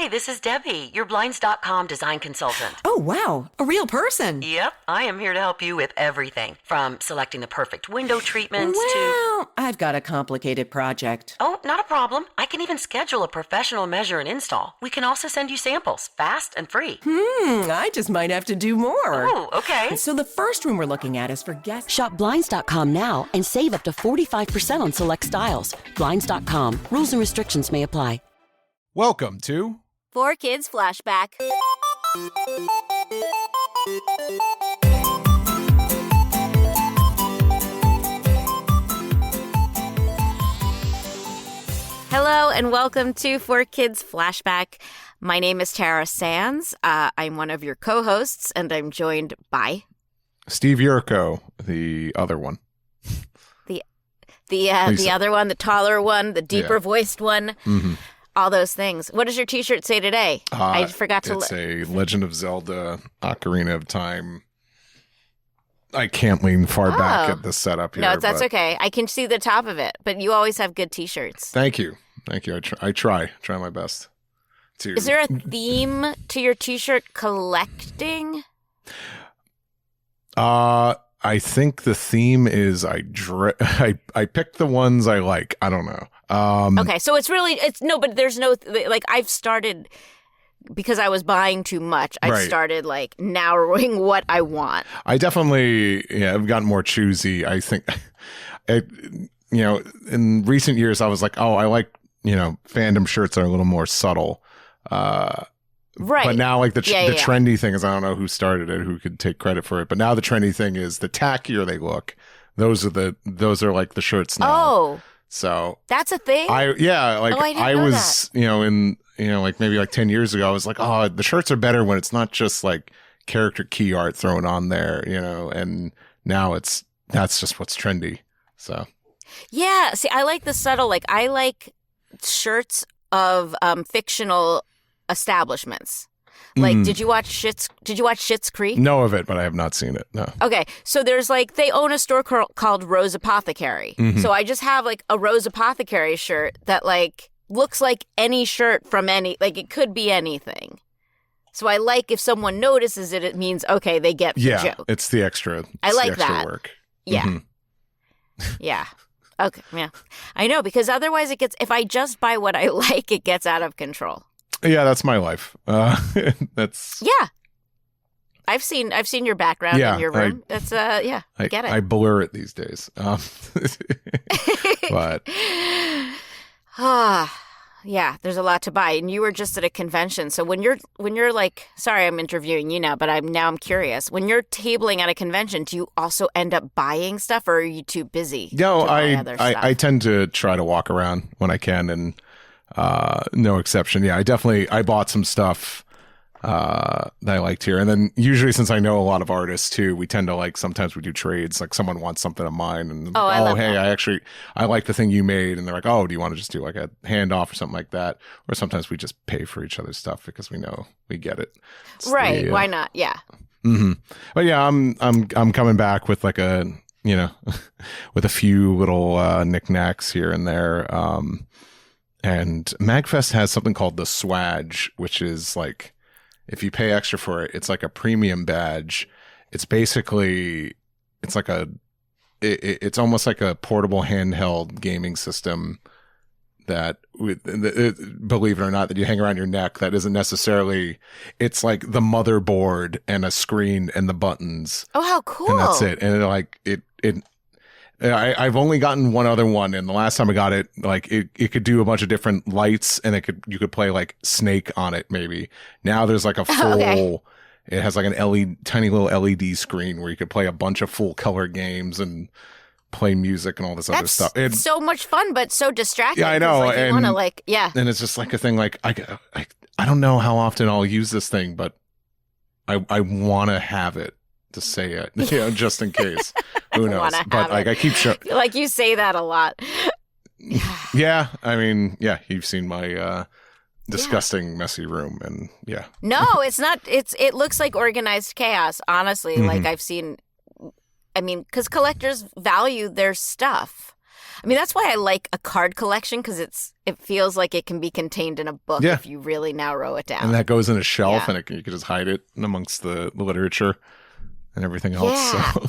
Hi, this is Debbie, your Blinds.com design consultant. Oh, wow. A real person. Yep, I am here to help you with everything, from selecting the perfect window treatments to... Well, I've got a complicated project. Oh, not a problem. I can even schedule a professional measure and install. We can also send you samples, fast and free. I just might have to do more. Oh, okay. So the first room we're looking at is for guests. Shop Blinds.com now and save up to 45% on select styles. Blinds.com. Rules and restrictions may apply. Welcome to 4Kids Flashback. Hello and welcome to 4Kids Flashback. My name is Tara Sands. I'm one of your co-hosts, and I'm joined by Steve Yurko, the other one. the other one, the taller one, the deeper voiced one. Mm-hmm. All those things. What does your T-shirt say today? I forgot to It's a Legend of Zelda Ocarina of Time. I can't lean far back at the setup here. No, that's okay. I can see the top of it, but you always have good T-shirts. Thank you. I try my best. Is there a theme to your T-shirt collecting? I think the theme is I pick the ones I like. I don't know. Okay, so but there's no, like, I've started, because I was buying too much, I've started, like, narrowing what I want. I definitely, I've gotten more choosy. I think, in recent years, I was like, oh, I like, fandom shirts are a little more subtle. Right. But now, like, the trendy thing is, I don't know who started it, who could take credit for it, but now the trendy thing is the tackier they look. Those are like the shirts now. Oh. So that's a thing. I was, in like maybe like 10 years ago, I was like, oh, the shirts are better when it's not just like character key art thrown on there, and now that's just what's trendy. So yeah, see, I like the subtle. Like, I like shirts of fictional establishments. Like, did you watch Schitt's Creek? Know of it, but I have not seen it. No. Okay, so there's they own a store called Rose Apothecary. Mm-hmm. So I just have like a Rose Apothecary shirt that like looks like any shirt from it could be anything. So I like if someone notices it means okay, they get the joke. It's the extra. I like the extra that. Work. Yeah. Mm-hmm. Yeah. Okay. Yeah. I know, because otherwise if I just buy what I like, it gets out of control. Yeah, that's my life. That's I've seen your background in your room. I get it. I blur it these days. But yeah, there's a lot to buy. And you were just at a convention, so when you're like, sorry, I'm interviewing you now, but I'm curious. When you're tabling at a convention, do you also end up buying stuff, or are you too busy? No, I tend to try to walk around when I can, and no exception. Yeah, I bought some stuff that I liked here. And then usually, since I know a lot of artists too, we tend to sometimes we do trades. Like, someone wants something of mine, and I like the thing you made, and they're like, oh, do you want to just do like a handoff or something like that? Or sometimes we just pay for each other's stuff because we know we get it. Right. Why not? Yeah. Mm-hmm. But yeah, I'm coming back with like a, with a few little knickknacks here and there. And MagFest has something called the Swag, which is like, if you pay extra for it, it's like a premium badge. It's basically, it's like it's almost like a portable handheld gaming system that, believe it or not, that you hang around your neck. That isn't necessarily, it's like the motherboard and a screen and the buttons. Oh, how cool. And that's it. And I've only gotten one other one, and the last time I got it, like it could do a bunch of different lights, and you could play like Snake on it maybe. Now there's like a full, it has like an tiny little LED screen where you could play a bunch of full color games and play music and all this other stuff. It's so much fun, but so distracting. Yeah, I know. Like, you want to and it's just like a thing. Like I don't know how often I'll use this thing, but I want to have it to say it, just in case. Who knows? But like, I keep showing. Like, you say that a lot. Yeah, I mean, you've seen my disgusting, messy room, and No, it's not. It looks like organized chaos. Honestly, like I've seen. I mean, because collectors value their stuff. I mean, that's why I like a card collection, because it feels like it can be contained in a book if you really narrow it down. And that goes in a shelf, and you can just hide it amongst the literature and everything else. Yeah. So.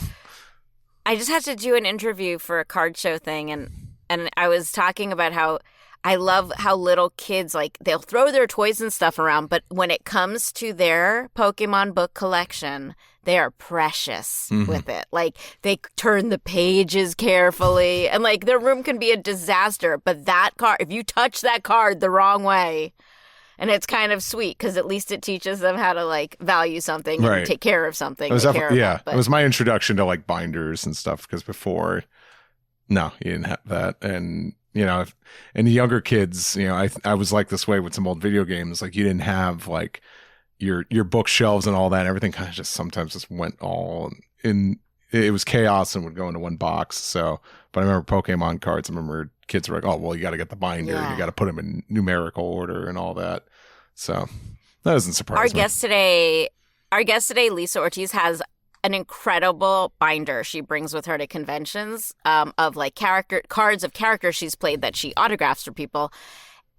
I just had to do an interview for a card show thing, and I was talking about how I love how little kids, like, they'll throw their toys and stuff around, but when it comes to their Pokemon book collection, they are precious with it. Like, they turn the pages carefully, and, like, their room can be a disaster, but that card, if you touch that card the wrong way, and it's kind of sweet, because at least it teaches them how to, like, value something and take care of something. It was my introduction to, like, binders and stuff, because before, no, you didn't have that. And, you know, and the younger kids, you know, I was like this way with some old video games. Like, you didn't have, like, your bookshelves and all that. Everything kind of just sometimes just went all in. It was chaos and would go into one box. So, but I remember Pokemon cards. I remember kids were like, "Oh, well, you got to get the binder. Yeah. You got to put them in numerical order and all that." So that doesn't surprise me. Our guest today, Lisa Ortiz, has an incredible binder she brings with her to conventions of, like, cards of characters she's played that she autographs for people.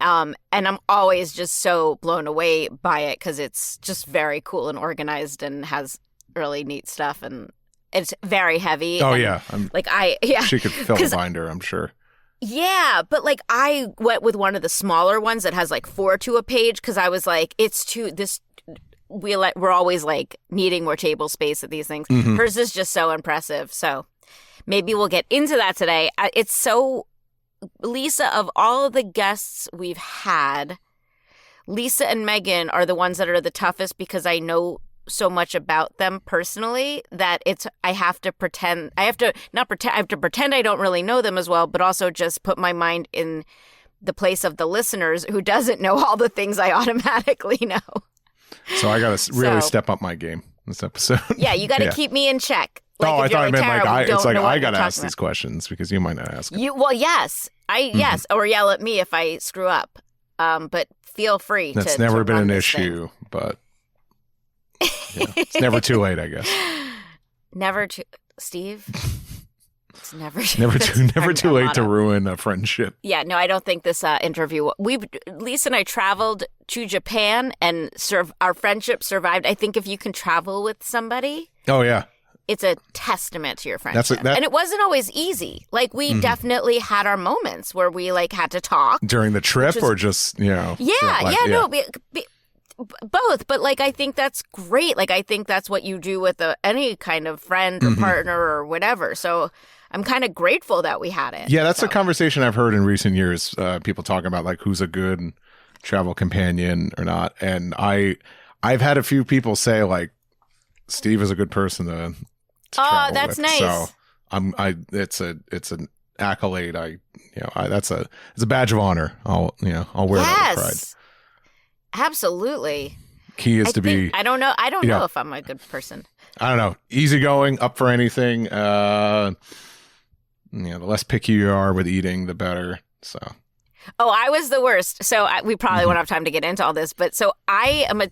And I'm always just so blown away by it, because it's just very cool and organized and has really neat stuff, and it's very heavy. Oh, and, yeah. She could fill the binder, I'm sure. Yeah, but, like, I went with one of the smaller ones that has, like, 4 to a page, because I was like, we're always, like, needing more table space at these things. Hers is just so impressive. So maybe we'll get into that today. It's so... Lisa, of all of the guests we've had, Lisa and Megan are the ones that are the toughest, because I know so much about them personally that I have to pretend I don't really know them as well, but also just put my mind in the place of the listeners who doesn't know all the things I automatically know. So I got to really step up my game this episode. Yeah, you got to keep me in check. Like, I thought I meant I got to ask about these questions, because you might not ask them. Yes, or yell at me if I screw up. But feel free. That's never been an issue, but it's never too late, I guess. Steve. It's never too late to ruin a friendship. Yeah, no, I don't think this interview. Lisa and I traveled to Japan, and our friendship survived. I think if you can travel with somebody. Oh yeah. It's a testament to your friendship. And it wasn't always easy. Like, we definitely had our moments where we, like, had to talk. During the trip, or just, you know? No, both. But, like, I think that's great. Like, I think that's what you do with any kind of friend or partner or whatever. So I'm kind of grateful that we had it. Yeah, that's a conversation I've heard in recent years. People talking about, like, who's a good travel companion or not. And I've had a few people say, like, Steve is a good person to travel that's with. nice. So it's an accolade. It's a badge of honor. I'll wear that with pride. Absolutely. Key is be. I don't know if I'm a good person. I don't know. Easygoing, up for anything. The less picky you are with eating, the better. So. Oh, I was the worst. So we probably won't have time to get into all this, but so I'm a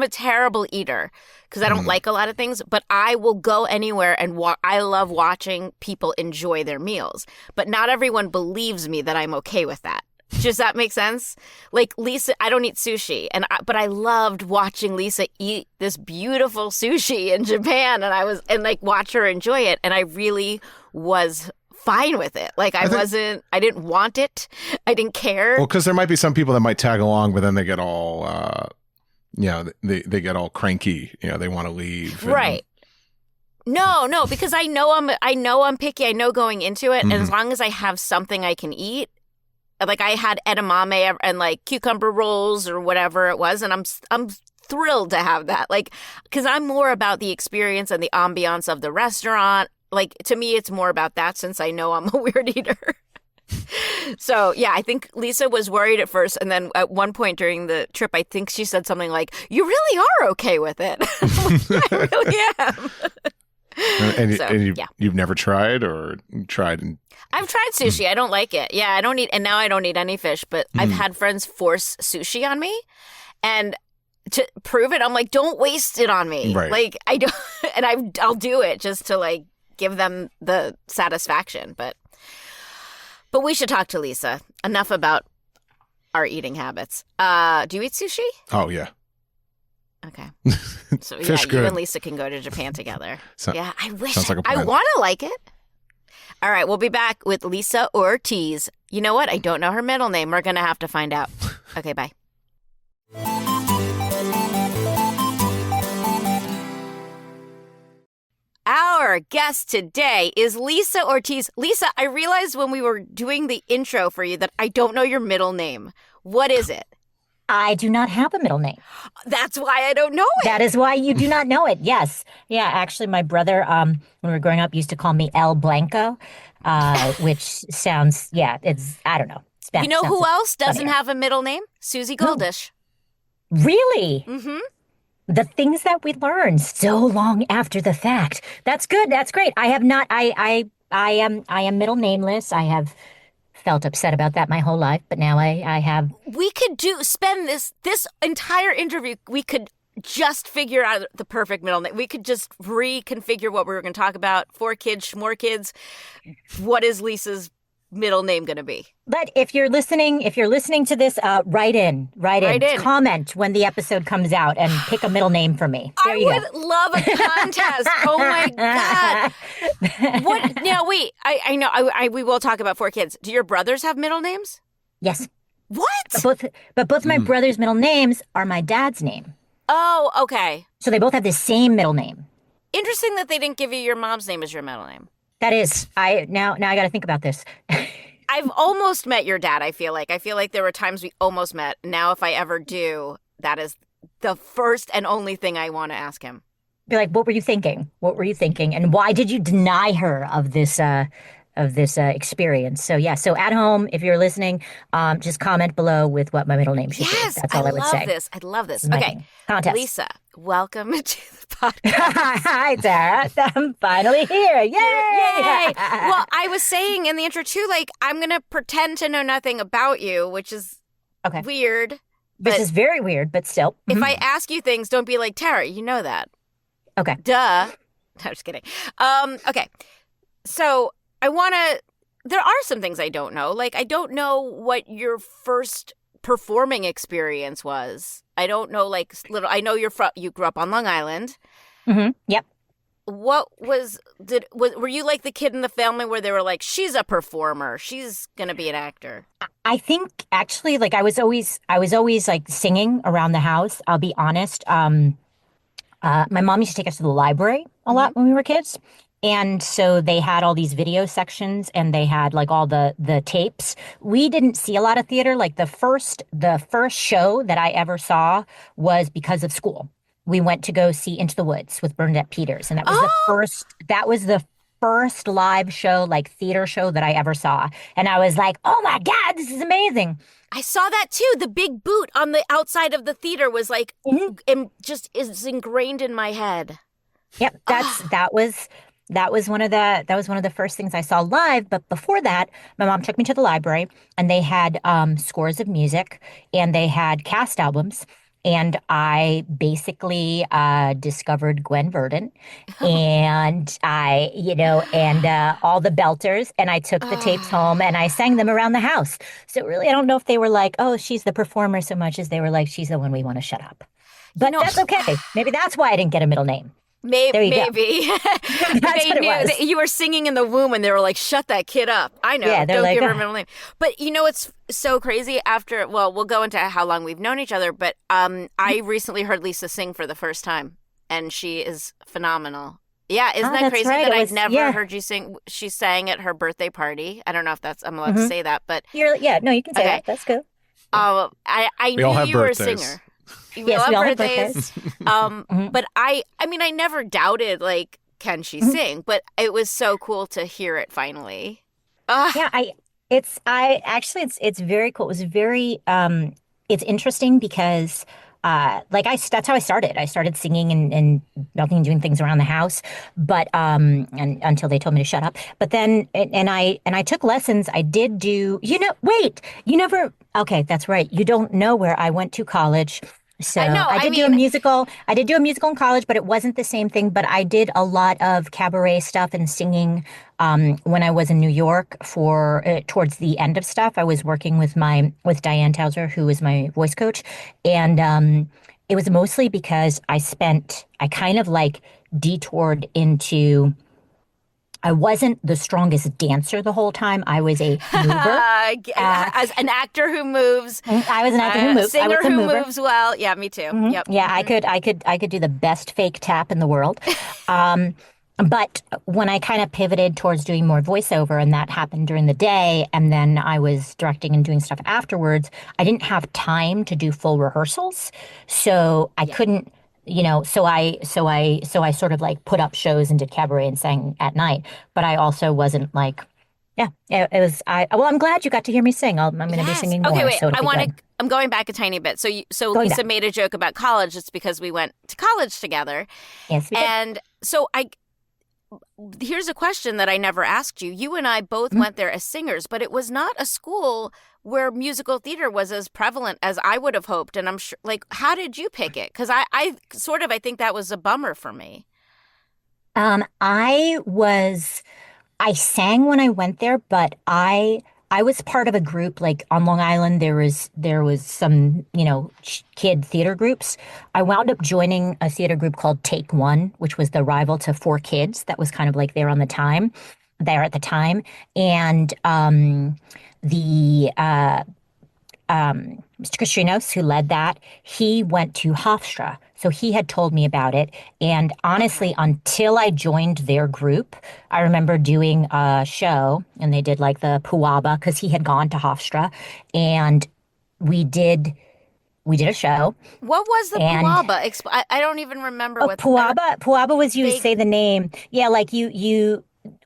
terrible eater, because I don't like a lot of things, but I will go anywhere and I love watching people enjoy their meals. But not everyone believes me that I'm okay with that. Does that make sense? Like, Lisa, I don't eat sushi, but I loved watching Lisa eat this beautiful sushi in Japan, and like watch her enjoy it, and I really was fine with it. Like, I didn't want it. I didn't care. Well, because there might be some people that might tag along, but then they get all, they get all cranky. They want to leave. Right. No, because I know I'm picky. I know going into it, and as long as I have something I can eat, like, I had edamame and, like, cucumber rolls or whatever it was, and I'm thrilled to have that. Like, because I'm more about the experience and the ambiance of the restaurant. Like, to me, it's more about that, since I know I'm a weird eater. So, yeah, I think Lisa was worried at first. And then at one point during the trip, I think she said something like, "You really are okay with it." Like, I really am. You've never tried, or tried? I've tried sushi. I don't like it. Yeah, I don't eat. And now I don't eat any fish. But I've had friends force sushi on me. And to prove it, I'm like, don't waste it on me. Right. Like, I don't. And I'll do it just to, like, give them the satisfaction. But But we should talk to Lisa. Enough about our eating habits. Do you eat sushi? Oh, yeah. Okay. So Fish you good. and Lisa can go to Japan together. Yeah, I wish. Sounds like a I plan. want to like it. All right, we'll be back with Lisa Ortiz. You know what? I don't know her middle name. We're going to have to find out. Okay, bye. Our guest today is Lisa Ortiz. Lisa, I realized when we were doing the intro for you that I don't know your middle name. What is it? I do not have a middle name. That's why I don't know it. That is why you do not know it. Yes. Yeah, actually, my brother, when we were growing up, used to call me El Blanco, which sounds, it's, I don't know. You know who else doesn't funnier. have a middle name? Susie Goldish. Really? Mm-hmm. The things that we learn so long after the fact. That's good. That's great. I have not, I am middle nameless. I have felt upset about that my whole life, but now I have. We could spend this entire interview, we could just figure out the perfect middle name. We could just reconfigure what we were going to talk about. 4Kids, more kids. What is Lisa's middle name going to be? But if you're listening to this, write in, comment when the episode comes out and pick a middle name for me. There you go. I would love a contest. Oh my God. What? Now, wait, I know, we will talk about 4Kids. Do your brothers have middle names? Yes. What? But both my brothers' middle names are my dad's name. Oh, okay. So they both have the same middle name. Interesting that they didn't give you your mom's name as your middle name. That is, now I got to think about this. I've almost met your dad, I feel like. I feel like there were times we almost met. Now, if I ever do, that is the first and only thing I want to ask him. Be like, what were you thinking? What were you thinking? And why did you deny her of this experience? So yeah, so at home, if you're listening, just comment below with what my middle name should be. That's all I would say. I love this. My Okay, thing. Contest. Lisa, welcome to the podcast. Hi, Tara. I'm finally here. Yay! Yay! Well, I was saying in the intro too, like, I'm going to pretend to know nothing about you, which is Okay. weird. This is very weird, but still. If I ask you things, don't be like, Tara, you know that. Okay. Duh. No, just kidding. Okay. So there are some things I don't know. Like, I don't know what your first performing experience was. I don't know, like, I know you grew up on Long Island. Mm-hmm. Yep. What were you like the kid in the family where they were like, she's a performer, she's going to be an actor? I think actually, like, I was always like singing around the house. I'll be honest. My mom used to take us to the library a lot when we were kids. And so they had all these video sections and they had like all the tapes. We didn't see a lot of theater. Like the first show that I ever saw was because of school. We went to go see Into the Woods with Bernadette Peters. And that was the first live show, like theater show that I ever saw. And I was like, oh my God, this is amazing. I saw that too. The big boot on the outside of the theater was like, just is ingrained in my head. Yep. That was one of the first things I saw live. But before that, my mom took me to the library and they had scores of music and they had cast albums. And I basically discovered Gwen Verdon and all the belters. And I took the tapes home and I sang them around the house. So really, I don't know if they were like, oh, she's the performer so much as they were like, she's the one we want to shut up. But that's okay. Maybe that's why I didn't get a middle name. Maybe. That's what it was. You were singing in the womb and they were like, shut that kid up. I know. Yeah, they're don't like, give her a middle name. But you know, it's so crazy we'll go into how long we've known each other, but I recently heard Lisa sing for the first time and she is phenomenal. Yeah, isn't that crazy that I've never heard you sing? She sang at her birthday party. I don't know if I'm allowed to say that, but you can say that. That's good. I knew you were a singer. We all have birthdays. But I mean, I never doubted, like, can she sing? But it was so cool to hear it finally. Yeah, it's very cool. It was very, it's interesting because, that's how I started. I started singing and nothing, doing things around the house, but, and until they told me to shut up. But then, and I took lessons. I did do, okay, that's right. You don't know where I went to college. So I know, I I did do a mean- musical. I did do a musical in college, but it wasn't the same thing. But I did a lot of cabaret stuff and singing when I was in New York for towards the end of stuff. I was working with Diane Towser, who was my voice coach, and it was mostly because I kind of like detoured into. I wasn't the strongest dancer the whole time. I was a mover. As an actor who moves, I was an actor who a moves. I singer was a who mover. moves well. Yeah, me too. Mhm. Yep. Yeah, I could do the best fake tap in the world. Um, but when I kind of pivoted towards doing more voiceover, and that happened during the day, and then I was directing and doing stuff afterwards, I didn't have time to do full rehearsals, so I couldn't. So I sort of like put up shows and did cabaret and sang at night, but I also wasn't like, yeah, it was. Well, I'm glad you got to hear me sing. I'm going to be singing more. Okay, wait. So it'll I be want to. good. I'm going back a tiny bit. So Going Lisa back. made a joke about college. It's because we went to college together. Yes, we did. And so here's a question that I never asked you. You and I both Mm-hmm. went there as singers, but it was not a school where musical theater was as prevalent as I would have hoped. And I'm sure, like, how did you pick it? Because I think that was a bummer for me. I sang when I went there, but I was part of a group like on Long Island. There was some kid theater groups. I wound up joining a theater group called Take One, which was the rival to 4Kids. That was kind of like there at the time, and the Mr. Kastrinos, who led that, he went to Hofstra. So he had told me about it. And honestly, until I joined their group, I remember doing a show and they did like the Puaba because he had gone to Hofstra. And we did a show. What was the And- Puaba? I don't even remember what Puaba was you Vague- say the name. Yeah, like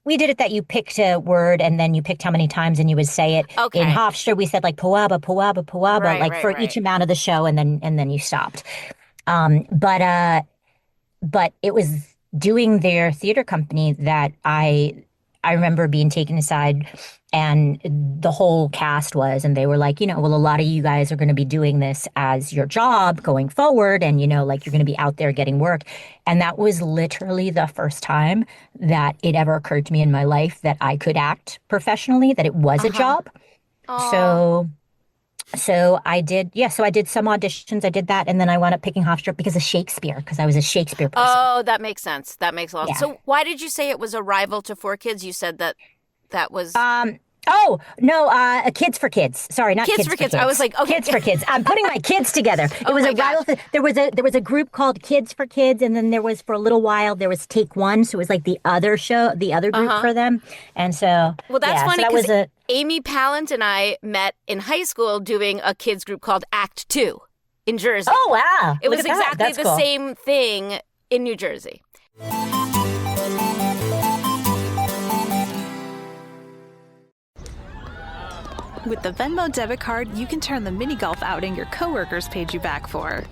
we did it that you picked a word and then you picked how many times and you would say it. Okay. In Hofstra, we said like Puaba, Puaba, Puaba, Right, for right. each amount of the show, and then you stopped. But it was doing their theater company that I remember being taken aside, and the whole cast was, and they were like, well, a lot of you guys are going to be doing this as your job going forward, and like you're going to be out there getting work. And that was literally the first time that it ever occurred to me in my life that I could act professionally, that it was a job. So I did, so I did some auditions. I did that, and then I wound up picking Hofstra because of Shakespeare, because I was a Shakespeare person. Oh, that makes sense. That makes a lot. Yeah. So why did you say it was a rival to 4Kids? You said that was Oh, no, Kids for Kids. Sorry, not Kids Kids for Kids. I was like, okay. Kids for Kids. I'm putting my kids together. It Oh was my a rival. There was a group called Kids for Kids, and then there was, for a little while, there was Take One, so it was like the other group for them. And so, Well, that's yeah, funny so that because was Amy Pallant and I met in high school doing a kids group called Act Two in Jersey. Oh, wow. It Look was at that. exactly That's the cool. same thing in New Jersey. With the Venmo debit card, you can turn the mini golf outing your coworkers paid you back for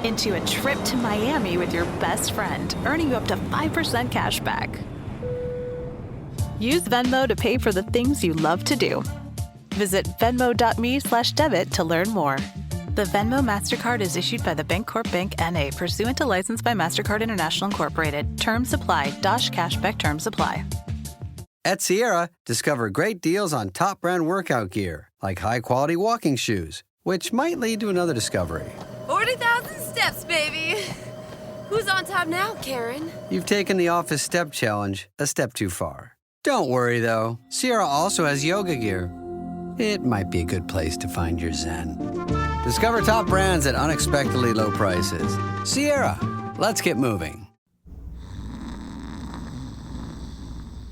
into a trip to Miami with your best friend, earning you up to 5% cash back. Use Venmo to pay for the things you love to do. Visit venmo.me/debit to learn more. The Venmo MasterCard is issued by the Bancorp Bank N.A. pursuant to license by MasterCard International Incorporated. Terms apply. Cashback terms apply. At Sierra, discover great deals on top brand workout gear, like high-quality walking shoes, which might lead to another discovery. 40,000 steps, baby. Who's on top now, Karen? You've taken the office step challenge a step too far. Don't worry, though. Sierra also has yoga gear. It might be a good place to find your zen. Discover top brands at unexpectedly low prices. Sierra, let's get moving.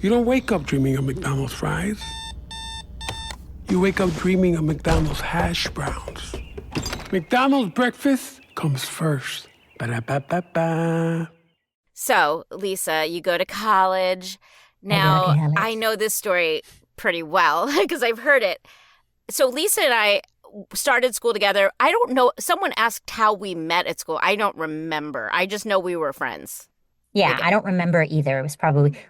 You don't wake up dreaming of McDonald's fries. You wake up dreaming of McDonald's hash browns. McDonald's breakfast comes first. Ba-da-ba-ba-ba. So, Lisa, you go to college. Now, to college. I know this story pretty well because I've heard it. So, Lisa and I started school together. I don't know. Someone asked how we met at school. I don't remember. I just know we were friends. Yeah, I don't remember either. It was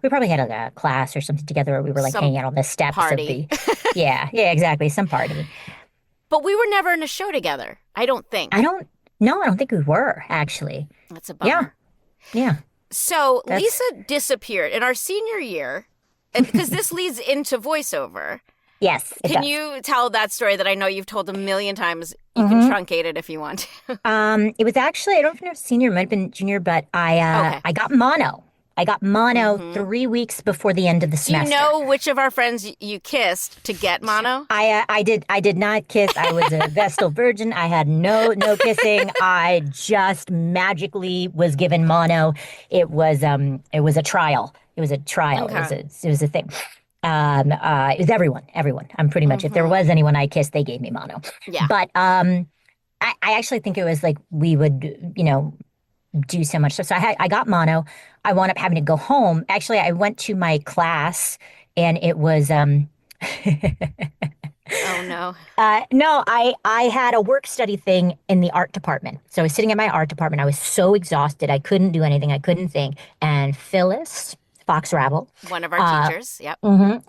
we probably had a class or something together where we were like Some hanging out on the steps party. of the. Yeah, exactly. Some party. But we were never in a show together, I don't think. I don't think we were, actually. That's a bummer. Yeah. So Lisa disappeared in our senior year, because this leads into voiceover. Yes, it Can does. you tell that story that I know you've told a million times? You can truncate it if you want to. It was actually, I don't know if it was senior, it might have been junior, but I got mono. I got mono 3 weeks before the end of the Do you semester. know which of our friends you kissed to get mono? I did not kiss. I was a Vestal virgin. I had no kissing. I just magically was given mono. It was a trial. It was a trial. Okay. It was a thing. It was everyone. I'm pretty much, if there was anyone I kissed, they gave me mono. Yeah. But I actually think it was like we would, do so much stuff. So I got mono. I wound up having to go home. Actually, I went to my class and it was Oh no. no, I had a work study thing in the art department. So I was sitting in my art department. I was so exhausted. I couldn't do anything. I couldn't think. And Phyllis Fox Rabble, One of our teachers. Yep.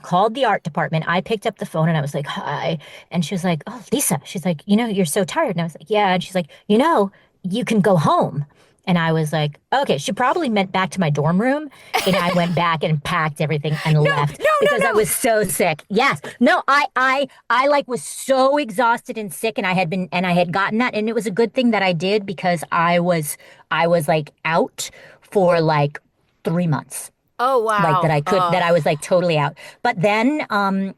called the art department. I picked up the phone and I was like, hi. And she was like, oh, Lisa. She's like, you're so tired. And I was like, yeah. And she's like, you can go home. And I was like, okay, she probably meant back to my dorm room. And I went back and packed everything and left because I was so sick. Yes. No, I like was so exhausted and sick, and I had gotten that. And it was a good thing that I did, because I was like out for like 3 months. Oh, wow. Like that I was like totally out. But then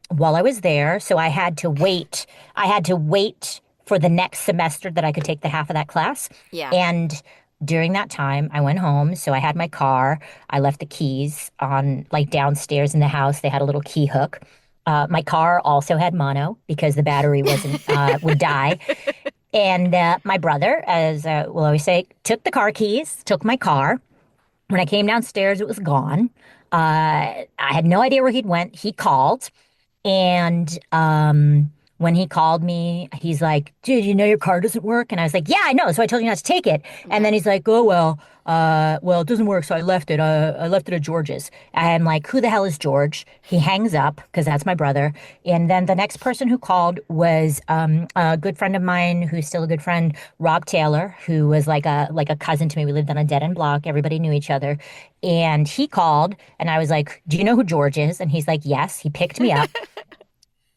while I was there, so I had to wait for the next semester that I could take the half of that class. Yeah. And during that time, I went home. So I had my car. I left the keys on like downstairs in the house. They had a little key hook. My car also had mono because the battery would die. And my brother, as we'll always say, took the car keys, took my car. When I came downstairs, it was gone. I had no idea where he'd went. He called, and when he called me, he's like, dude, your car doesn't work? And I was like, yeah, I know. So I told you not to take it. And then he's like, oh, well, it doesn't work. So I left it. I left it at George's. I'm like, who the hell is George? He hangs up because that's my brother. And then the next person who called was a good friend of mine who's still a good friend, Rob Taylor, who was like a cousin to me. We lived on a dead end block. Everybody knew each other. And he called, and I was like, do you know who George is? And he's like, yes. He picked me up.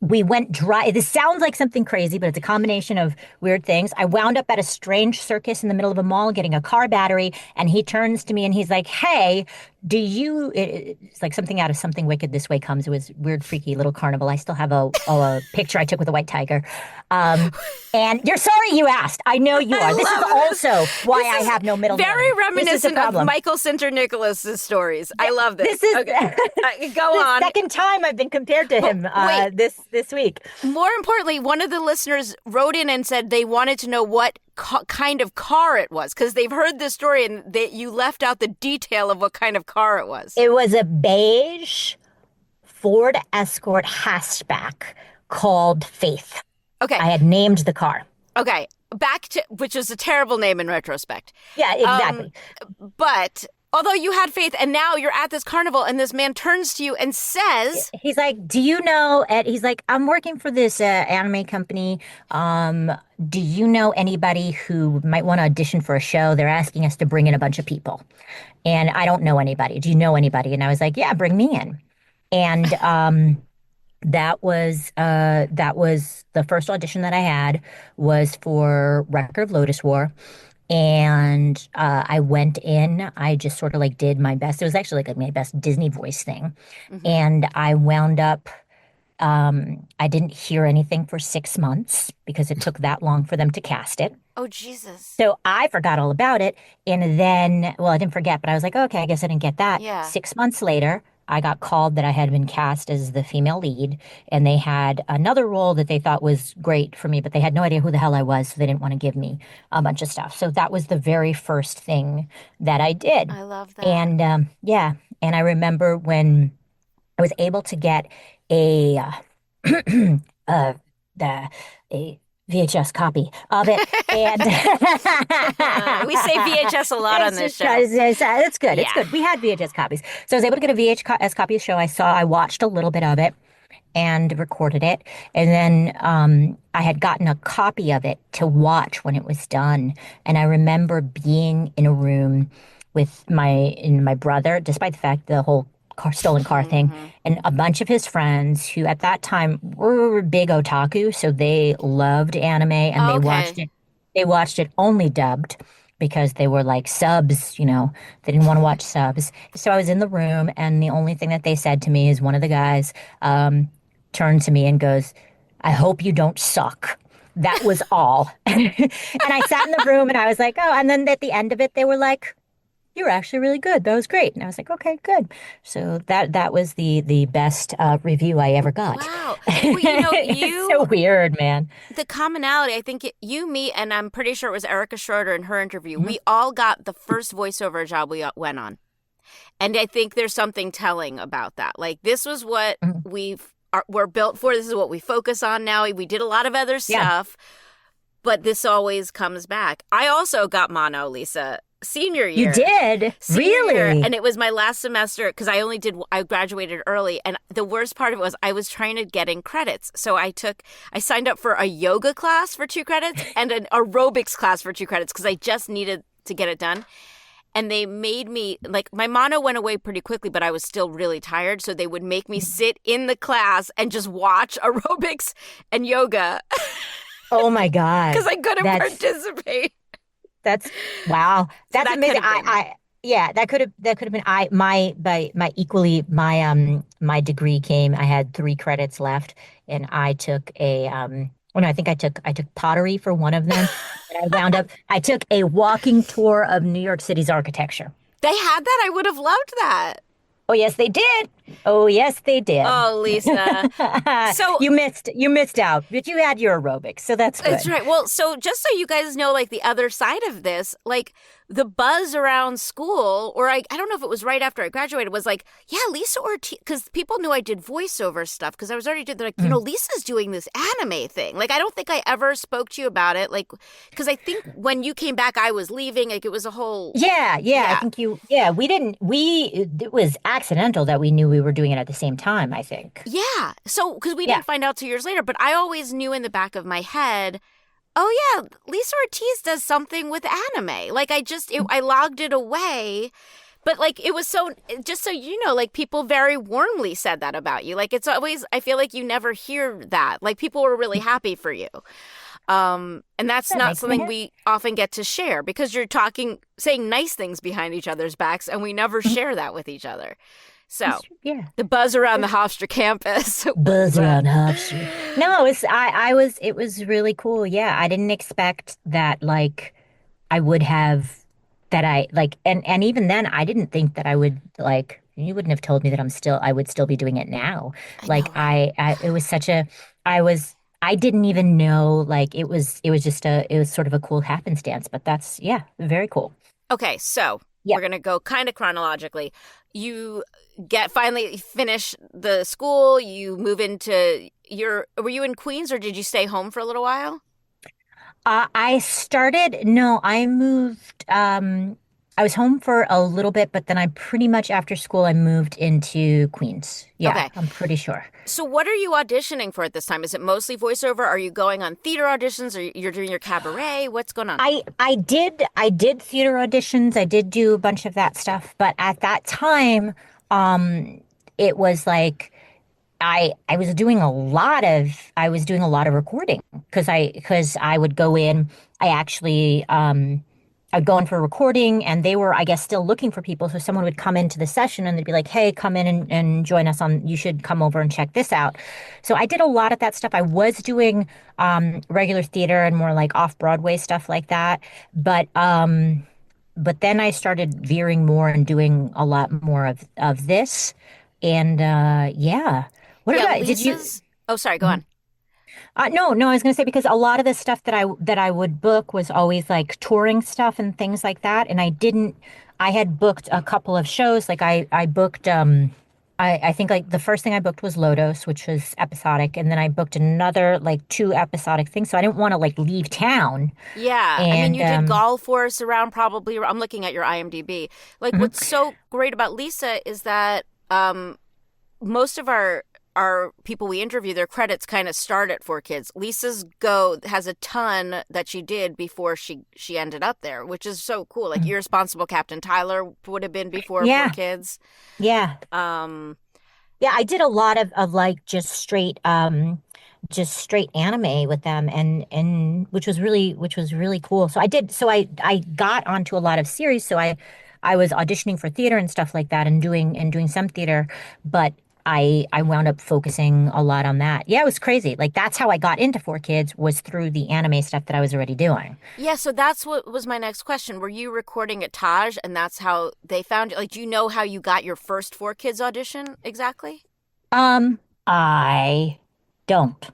We went dry. This sounds like something crazy, but it's a combination of weird things. I wound up at a strange circus in the middle of a mall getting a car battery, and he turns to me and he's like, hey, it's like something out of Something Wicked This Way Comes. It was weird, freaky little carnival. I still have a picture I took with a white tiger. And you're sorry you asked. I know you are. This is also why I have no middle name. Very reminiscent of Michael Sinter Nicholas's stories. I love this. This is go on. Second time I've been compared to him this week. More importantly, one of the listeners wrote in and said they wanted to know what kind of car it was, because they've heard this story and you left out the detail of what kind of car it was. It was a beige Ford Escort hatchback called Faith. Okay. I had named the car. Okay. Back to, which was a terrible name in retrospect. Yeah, exactly. But although you had Faith, and now you're at this carnival, and this man turns to you and says, he's like, do you know, he's like, I'm working for this anime company. Do you know anybody who might want to audition for a show? They're asking us to bring in a bunch of people. And I don't know anybody. Do you know anybody? And I was like, yeah, bring me in. And that was the first audition that I had, was for Record of Lotus War. And I went in, I just sort of like did my best. It was actually like my best Disney voice thing. Mm-hmm. And I wound up, I didn't hear anything for 6 months because it took that long for them to cast it. Oh, Jesus. So I forgot all about it. And then, well, I didn't forget, but I was like, okay, I guess I didn't get that. Yeah. 6 months later, I got called that I had been cast as the female lead, and they had another role that they thought was great for me, but they had no idea who the hell I was, so they didn't want to give me a bunch of stuff. So that was the very first thing that I did. I love that. And yeah, and I remember when I was able to get a VHS copy of it, and we say VHS a lot on this show. It's good. Yeah. It's good. We had VHS copies, so I was able to get a VHS copy of the show. I watched a little bit of it, and recorded it. And then I had gotten a copy of it to watch when it was done. And I remember being in a room with my brother, despite the fact the whole stolen car thing, and a bunch of his friends who at that time were big otaku, so they loved anime and they watched it. They watched it only dubbed because they were like subs, you know, they didn't want to watch subs. So I was in the room, and the only thing that they said to me is one of the guys turned to me and goes, "I hope you don't suck." That was all. And I sat in the room and I was like, oh, and then at the end of it, they were like, "You're actually really good. That was great." And I was like, okay, good. So that was the best review I ever got. Wow. Well, you know, It's so weird, man. The commonality, I think you, me, and I'm pretty sure it was Erica Schroeder in her interview. We all got the first voiceover job we went on. And I think there's something telling about that. Like, this was what we're built for. This is what we focus on now. We did a lot of other stuff, but this always comes back. I also got mono, Lisa, senior year. You did? Really? Year, and it was my last semester because I graduated early. And the worst part of it was I was trying to get in credits. So I signed up for a yoga class for 2 credits and an aerobics class for 2 credits because I just needed to get it done. And they made me, like, my mono went away pretty quickly, but I was still really tired. So they would make me sit in the class and just watch aerobics and yoga. Oh my God. Because I couldn't participate. That's wow. That's that amazing. That could have been my degree came. I had 3 credits left, and I took I think I took pottery for one of them. And I took a walking tour of New York City's architecture. They had that? I would have loved that. Oh, yes, they did. Oh, yes, they did. Oh, Lisa. So you missed out, but you had your aerobics, so that's good. That's right. Well, so just so you guys know, like, the other side of this, like, the buzz around school, or I don't know if it was right after I graduated, was like, yeah, Lisa Ortiz, because people knew I did voiceover stuff, because I was already doing, like, you know, Lisa's doing this anime thing. Like, I don't think I ever spoke to you about it, like, because I think when you came back, I was leaving, like, it was a whole... Yeah. I think it was accidental that we knew we were doing it at the same time, I think. Yeah. So, because we didn't find out 2 years later, but I always knew in the back of my head, oh yeah, Lisa Ortiz does something with anime. Like, I logged it away, but like, it was so, just so you know, like, people very warmly said that about you. Like, it's always, I feel like you never hear that. Like, people were really happy for you. And that's not something we often get to share because you're saying nice things behind each other's backs, and we never share that with each other. So, the buzz around the Hofstra campus. Buzz around Hofstra. No, it was really cool. Yeah, I didn't expect that, like, I would have, that I, like, and even then, I didn't think that I would, like, you wouldn't have told me that I would still be doing it now. It was such a, I didn't even know, like, it was sort of a cool happenstance, but that's, very cool. Okay, so we're going to go kind of chronologically. You finally finish the school, you move into were you in Queens or did you stay home for a little while? I moved, I was home for a little bit, but then I pretty much after school, I moved into Queens. Yeah, okay. I'm pretty sure. So what are you auditioning for at this time? Is it mostly voiceover? Are you going on theater auditions or you're doing your cabaret? What's going on? I did theater auditions. I did do a bunch of that stuff. But at that time, it was like, I was doing a lot of recording because I would go in, I'd go in for a recording and they were, I guess, still looking for people. So someone would come into the session and they'd be like, hey, come in and join us you should come over and check this out. So I did a lot of that stuff. I was doing regular theater and more like off-Broadway stuff like that. But then I started veering more and doing a lot more of this. And What about, did you? Oh, sorry, go on. No, I was going to say, because a lot of the stuff that I would book was always like touring stuff and things like that. And I had booked a couple of shows. Like I booked, I think like the first thing I booked was Lodos, which was episodic. And then I booked another like 2 episodic things. So I didn't want to like leave town. Yeah. And, I mean, you did Golf Force around probably, I'm looking at your IMDb. Like what's so great about Lisa is that most of our our people we interview, their credits kind of start at 4Kids. Lisa's Go has a ton that she did before she ended up there, which is so cool. Like Irresponsible Captain Tyler would have been before 4Kids. Yeah. Yeah, I did a lot of like just straight anime with them, and which was really cool. So I got onto a lot of series. So I was auditioning for theater and stuff like that, and doing some theater, but I wound up focusing a lot on that. Yeah, it was crazy. Like that's how I got into 4Kids, was through the anime stuff that I was already doing. Yeah, so that's what was my next question. Were you recording at Taj, and that's how they found you? Like, do you know how you got your first 4Kids audition exactly? I don't.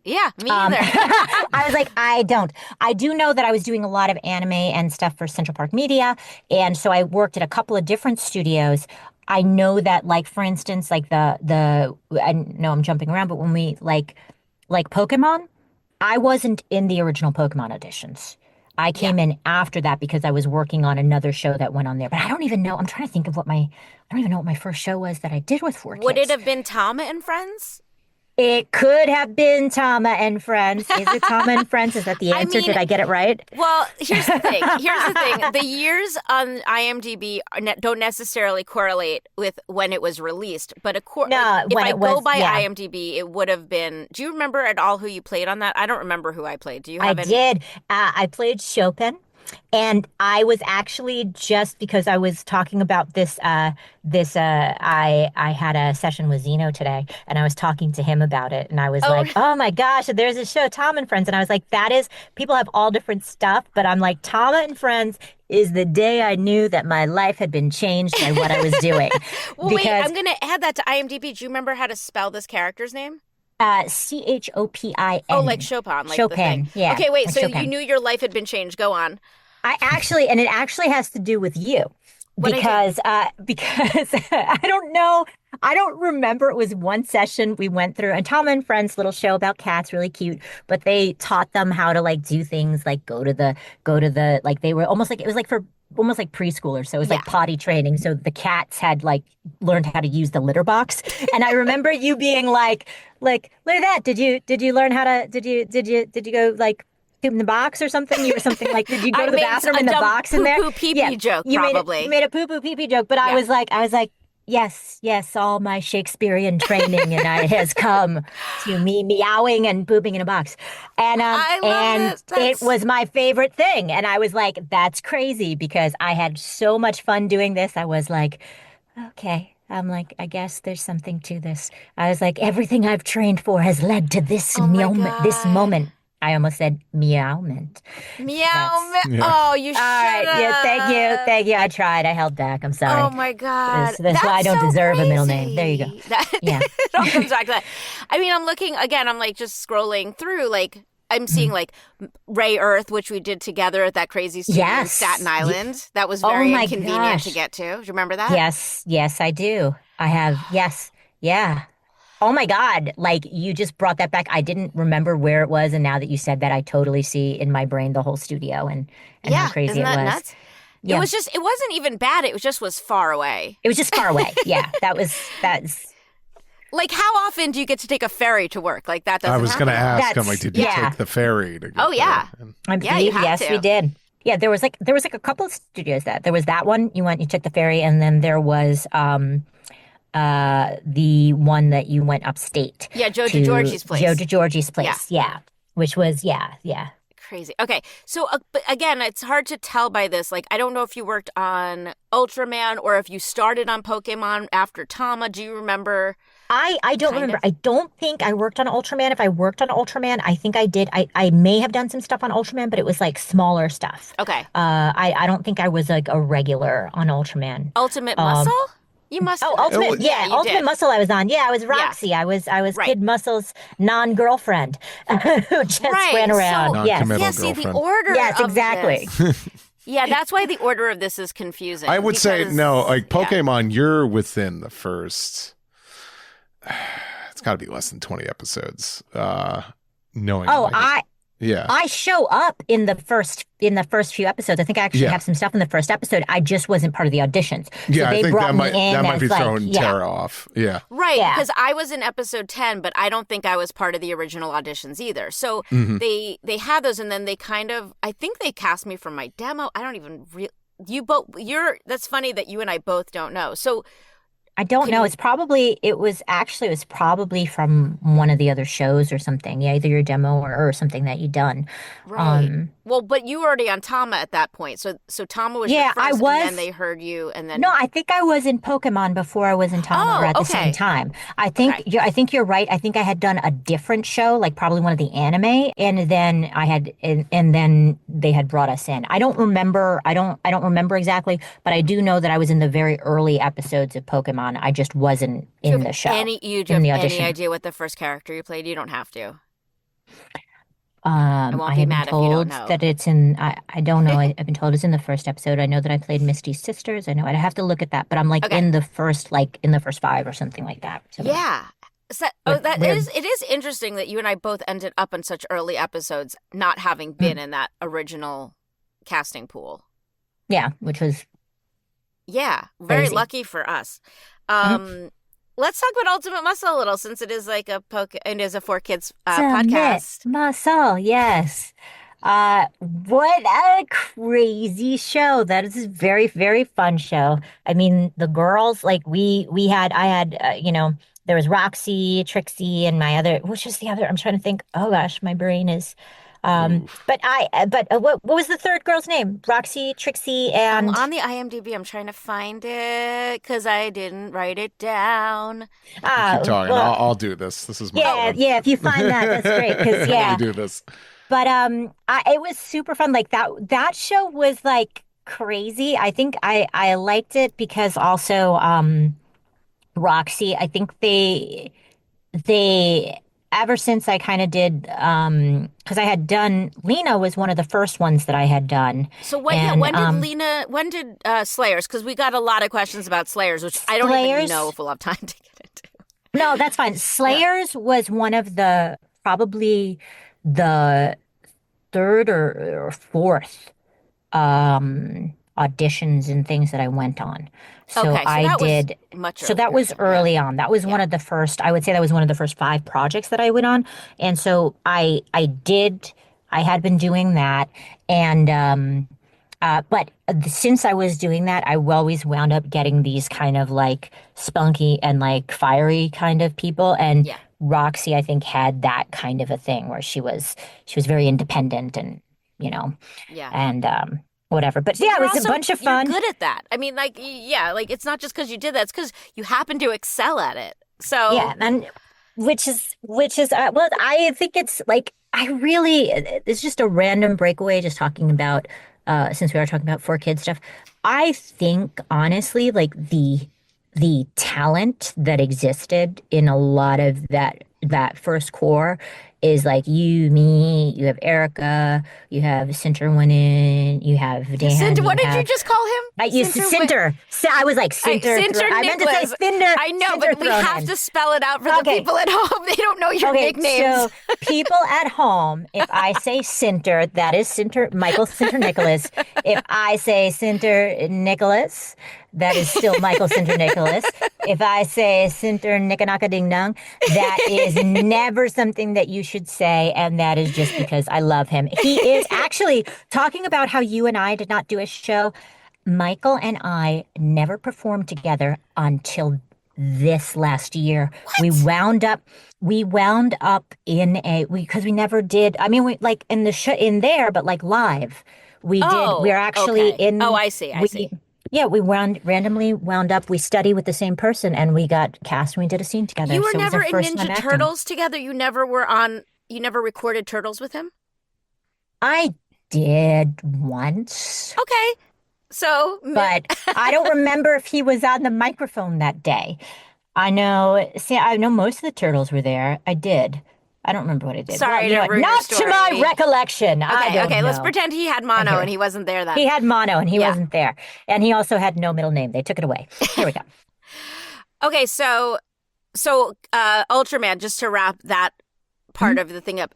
Yeah, me either. I was like, I don't. I do know that I was doing a lot of anime and stuff for Central Park Media, and so I worked at a couple of different studios. I know that, like, for instance, like I know I'm jumping around, but when we like Pokemon, I wasn't in the original Pokemon auditions. I came in after that because I was working on another show that went on there. But I don't even know. I'm trying to think of I don't even know what my first show was that I did with 4Kids. Would it have been Tama and Friends? It could have been Tama and Friends. Is it Tama and Friends? Is that the answer? Did I get it right? Well, here's the thing. The years on IMDb don't necessarily correlate with when it was released. But if I go by IMDb, it would have been. Do you remember at all who you played on that? I don't remember who I played. Do you have any? Did. I played Chopin. And I was actually, just because I was talking about this, I had a session with Zeno today, and I was talking to him about it, and I was like, oh my gosh, there's a show, Tom and Friends, and I was like, people have all different stuff, but I'm like, Tama and Friends is the day I knew that my life had been changed by what I was doing. Wait, I'm going to add that to IMDb. Do you remember how to spell this character's name? Chopin. Oh, like Chopin. Like Chopin, yeah. Okay, wait, like so Chopin. you knew your life had been changed. Go on. And it actually has to do with you. Because I don't know. I don't remember. It was one session we went through, and Tom and Friends, little show about cats, really cute. But they taught them how to like do things like go to the like, they were almost like, it was like for almost like preschoolers. So it was like potty training. So the cats had like learned how to use the litter box. And I remember you being like, look at that. Did you learn how to, did you go like poop in the box or something? You were something like, did you go to the bathroom in the box in there? Poo-poo pee-pee joke, probably. You made a poo-poo pee-pee joke, but I was like, yes, all my Shakespearean training and I has come to me meowing and pooping in a box. And it was my favorite thing. And I was like, that's crazy, because I had so much fun doing this. I was like, okay. I'm like, I guess there's something to this. I was like, everything I've trained for has led to this moment. I almost said meowment. Meowment. Oh, you should have. Yeah, thank you. I tried. I held back. I'm sorry. Oh, my God. That's why I don't deserve a middle name. There you go. It all comes back to that. I mean, I'm looking, again, I'm like just scrolling through, like, I'm seeing like Ray Earth, which we did together at that crazy studio in Staten Island. That was very inconvenient to get to. Do you remember that? Yes, I do. I have. Yes. Yeah. Oh my God, like you just brought that back. I didn't remember where it was, and now that you said that, I totally see in my brain the whole studio and how crazy isn't that it was. Nuts? Yeah. It wasn't even bad. It was far away. It was just far away. Yeah, that's. Like, how often do you get to take a ferry to work? Like, that doesn't happen. I was going to ask, I'm like, did you take the ferry to go? Oh, yeah. I believe, yes, we did. Yeah, there was like a couple of studios there was that one, you took the ferry, and then there was the one that you went upstate. Yeah, Joe DeGiorgi's place. Joe DeGiorgi's place, yeah. Which was, yeah. Crazy. Okay, so but again, it's hard to tell by this. Like, I don't know if you worked on Ultraman or if you started on Pokemon after Tama. Do you remember? I don't remember. I don't think I worked on Ultraman. If I worked on Ultraman, I think I did. I may have done some stuff on Ultraman, but it was like smaller stuff. Okay. I don't think I was like a regular on Ultraman. Ultimate Muscle? You must. Oh, Ultimate, Ultimate Muscle I was on. Yeah, I was Roxy. Yeah. I was Kid Muscle's non-girlfriend who just ran around. So, yes. See, the order exactly. Yeah, that's why the order of this is confusing. I would say, no, like Pokemon, you're within the first, it's got to be less than 20 episodes. Knowing. Yeah. I show up in the first few episodes. I think I actually have some stuff in the first episode. I just wasn't part of the auditions. Yeah, so they I think brought that me in might be as, like, throwing Tara off. Yeah. Right, Yeah. because I was in episode 10, but I don't think I was part of the original auditions either. So they had those, and then they kind of, I think they cast me for my demo. I don't even that's funny that you and I both don't know. So I don't know. It was probably from one of the other shows or something. Yeah, either your demo or something that you'd done. Right. Well, but you were already on Tama at that point. So Tama was your first, I was. And then they heard you, and then No, I think I was in Pokemon before I was in Tama, or at the same time. I think you're right. I think I had done a different show, like probably one of the anime, and then and then they had brought us in. I don't remember. I don't remember exactly, but I do know that I was in the very early episodes of Pokemon. I just wasn't in the show. Do you have any idea what the first character you played? You don't have to. I won't be mad if you don't know. That it's in. I don't know. I've been told it's in the first episode. I know that I played Misty's sisters. I know. I'd have to look at that, but I'm like in the first 5 or something like that. So yeah. So, it is interesting that you and I both ended up in such early episodes, not having been in that original casting pool. Yeah, which was very crazy. lucky for us. Let's talk about Ultimate Muscle a little, since it is like a 4Kids podcast. Muscle, yes. What a crazy show! That is a very, very fun show. I mean, the girls, like I had there was Roxy, Trixie, and my other. Which is the other? I'm trying to think. Oh gosh, my brain is. But what was the third girl's name? Roxy, Trixie, and on the IMDb, I'm trying to find it because I didn't write it down. Keep talking. Well, I'll do this. This is my one. Yeah. If you find that, that's great. Because Let me do this. But it was super fun. Like that show was like crazy. I think I liked it because also Roxy. I think they ever since I kind of did, because I had done, Lena was one of the first ones that I had done. So when did Slayers, because we got a lot of questions about Slayers, which I don't even know if we'll have time to get into. No, that's fine. Slayers was one of probably the third or fourth auditions and things that I went on. So that was early on. That was one of the first, I would say that was one of the first 5 projects that I went on. And so I had been doing that. And, but since I was doing that, I always wound up getting these kind of like spunky and like fiery kind of people. And Roxy, I think, had that kind of a thing where she was very independent and, and, whatever. But it was a bunch of fun. You're good at that. I mean, like it's not just because you did that. It's because you happen to excel at it. So and which is well, I think it's like it's just a random breakaway. Just talking about since we are talking about 4Kids stuff, I think honestly, like the talent that existed in a lot of that first core is like you have Erica, you have Cinter Winnin, you have Dan. Cinter, what did you just call him? I used Cinter. I was like Cinter. I meant to say Cinder. I know, but we have to spell it out for the people at home. They don't know your nicknames. So people at home, if I say Cinter, that is Michael Cinter Nicholas. If I say Cinter Nicholas, that is still Michael Cinter Nicholas. If I say Cinter Nickanaka Ding Dong, that is never something that you should say, and that is just because I love him. He is actually talking about how you and I did not do a show. Michael and I never performed together until this last year. What? We wound up in because we never did. I mean, we like in the in there, but like live. We're actually in. Oh, I see. I see. Yeah, we randomly wound up. We studied with the same person, and we got cast, and we did a scene together. You were never in Ninja Turtles together? You never were on... You never recorded Turtles with him? I did once. Okay. So... But I don't remember if he was on the microphone that day. I know most of the Turtles were there. I did. I don't remember what I did. Sorry, not to my recollection. Okay, let's pretend he had mono and he wasn't there then. He had mono and he wasn't there. And he also had no middle name. They took it away. Here we go. Okay, so Ultraman, just to wrap that part of the thing up,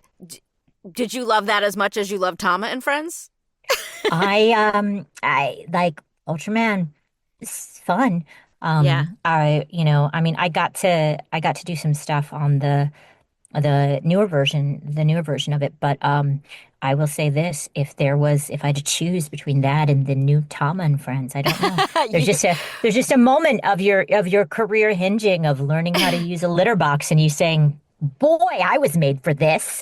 Did you love that as much as you love Tama and Friends? I like Ultraman. It's fun. Yeah. I got to do some stuff on the newer version of it, but I will say this, if I had to choose between that and the new Tama and Friends, I don't know. There's just a moment of your career hinging of learning how to use a litter box and you saying, "Boy, I was made for this."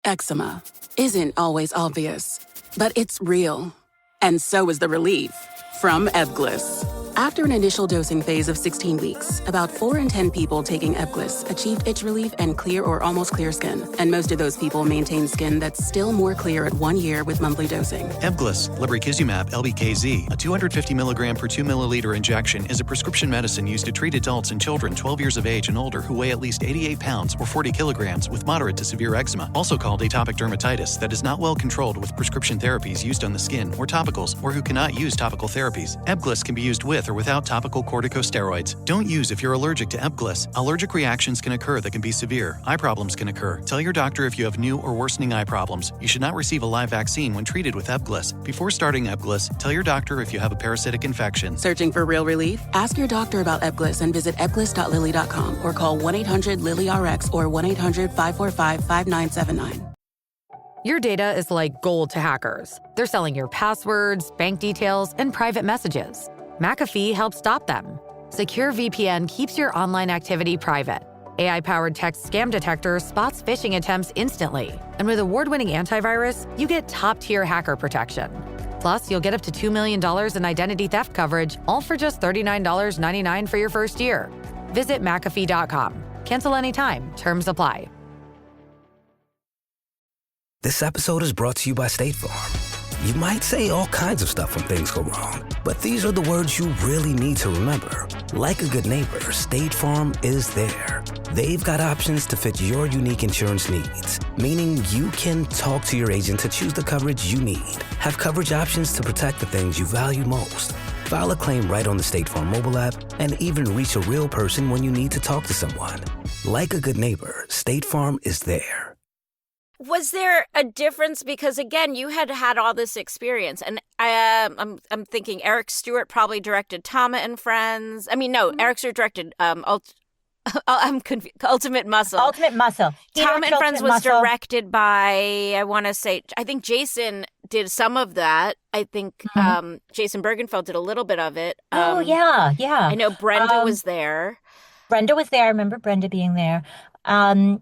Eczema isn't always obvious, but it's real. And so is the relief from Ebglyss. After an initial dosing phase of 16 weeks, about 4 in 10 people taking Ebglyss achieved itch relief and clear or almost clear skin. And most of those people maintain skin that's still more clear at 1 year with monthly dosing. Ebglyss, lebrikizumab LBKZ, a 250 milligram per 2 milliliter injection, is a prescription medicine used to treat adults and children 12 years of age and older who weigh at least 88 pounds or 40 kilograms with moderate to severe eczema, also called atopic dermatitis, that is not well controlled with prescription therapies used on the skin or topicals, or who cannot use topical therapies. Ebglyss can be used with or without topical corticosteroids. Don't use if you're allergic to Ebglyss. Allergic reactions can occur that can be severe. Eye problems can occur. Tell your doctor if you have new or worsening eye problems. You should not receive a live vaccine when treated with Ebglyss. Before starting Ebglyss, tell your doctor if you have a parasitic infection. Searching for real relief? Ask your doctor about Ebglyss and visit ebglyss.lilly.com or call 1-800-LILY-RX or 1-800-545-5979. Your data is like gold to hackers. They're selling your passwords, bank details, and private messages. McAfee helps stop them. Secure VPN keeps your online activity private. AI-powered text scam detector spots phishing attempts instantly. And with award-winning antivirus, you get top-tier hacker protection. Plus, you'll get up to $2 million in identity theft coverage, all for just $39.99 for your first year. Visit McAfee.com. Cancel anytime. Terms apply. This episode is brought to you by State Farm. You might say all kinds of stuff when things go wrong, but these are the words you really need to remember. Like a good neighbor, State Farm is there. They've got options to fit your unique insurance needs, meaning you can talk to your agent to choose the coverage you need, have coverage options to protect the things you value most, file a claim right on the State Farm mobile app, and even reach a real person when you need to talk to someone. Like a good neighbor, State Farm is there. Was there a difference? Because again, you had all this experience, and I'm thinking Eric Stewart probably directed Tama and Friends. I mean, no, Eric Stewart directed I'm confused. Ultimate Muscle. Ultimate Muscle. Tama and Friends was directed by, I think Jason did some of that. I think Jason Bergenfeld did a little bit of it. Yeah. I know Brenda was there. Brenda was there. I remember Brenda being there. To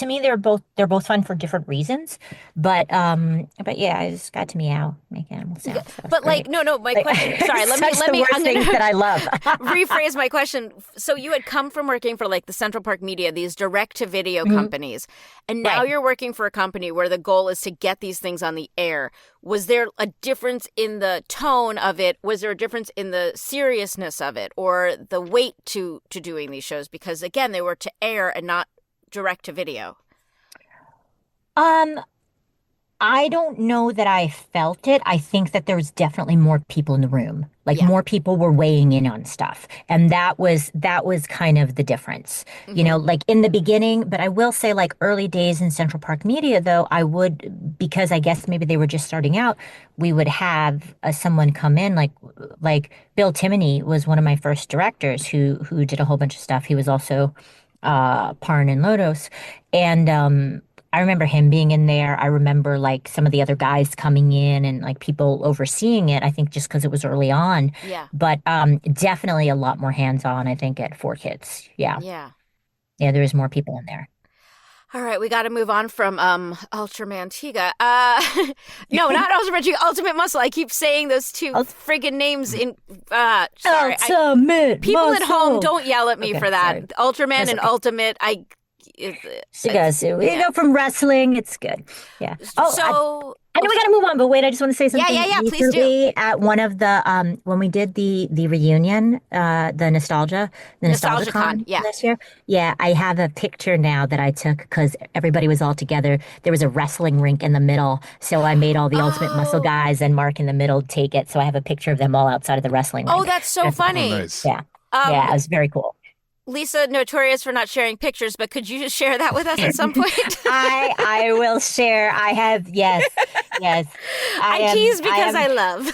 me, they're both fun for different reasons, but yeah, I just got to meow, make animal sounds. But like, no, my question. Sorry, let me. I'm things that I love. Rephrase my question. So you had come from working for like the Central Park Media, these direct-to-video companies, and now you're working for a company where the goal is to get these things on the air. Was there a difference in the tone of it? Was there a difference in the seriousness of it, or the weight to doing these shows? Because again, they were to air and not direct to video. I don't know that I felt it. I think that there was definitely more people in the room. More people were weighing in on stuff. And that was kind of the difference. Mm-hmm. You know, like in the beginning, but I will say like early days in Central Park Media, though, because I guess maybe they were just starting out, we would have someone come in like Bill Timoney was one of my first directors who did a whole bunch of stuff. He was also Parn and Lodos. And I remember him being in there. I remember like some of the other guys coming in and like people overseeing it, I think just because it was early on. Yeah. But definitely a lot more hands-on, I think, at 4Kids. Yeah. Yeah. Yeah, there was more people in there. All right, we got to move on from Ultraman Tiga. No, not Ultraman Tiga, Ultimate Muscle. I keep saying those two friggin' names in. Sorry. Ultimate People Muscle. at home, don't yell at me for that. Sorry. Ultraman and Ultimate, She does. We go from wrestling. It's good. Yeah. I know we got to move on, but wait, I just want to say something. Yeah. Please do. At one of the when we did the reunion, the Nostalgia Con last year. Yeah, I have a picture now that I took because everybody was all together. There was a wrestling rink in the middle, so I made all the Ultimate Muscle guys and Mark in the middle take it. So I have a picture of them all outside of the wrestling rink. Oh, that's so funny. Oh, nice. Yeah. Yeah, it was very cool. Lisa, notorious for not sharing pictures, but could you share that with us at some point? I will share. I have, yes. I tease because I love.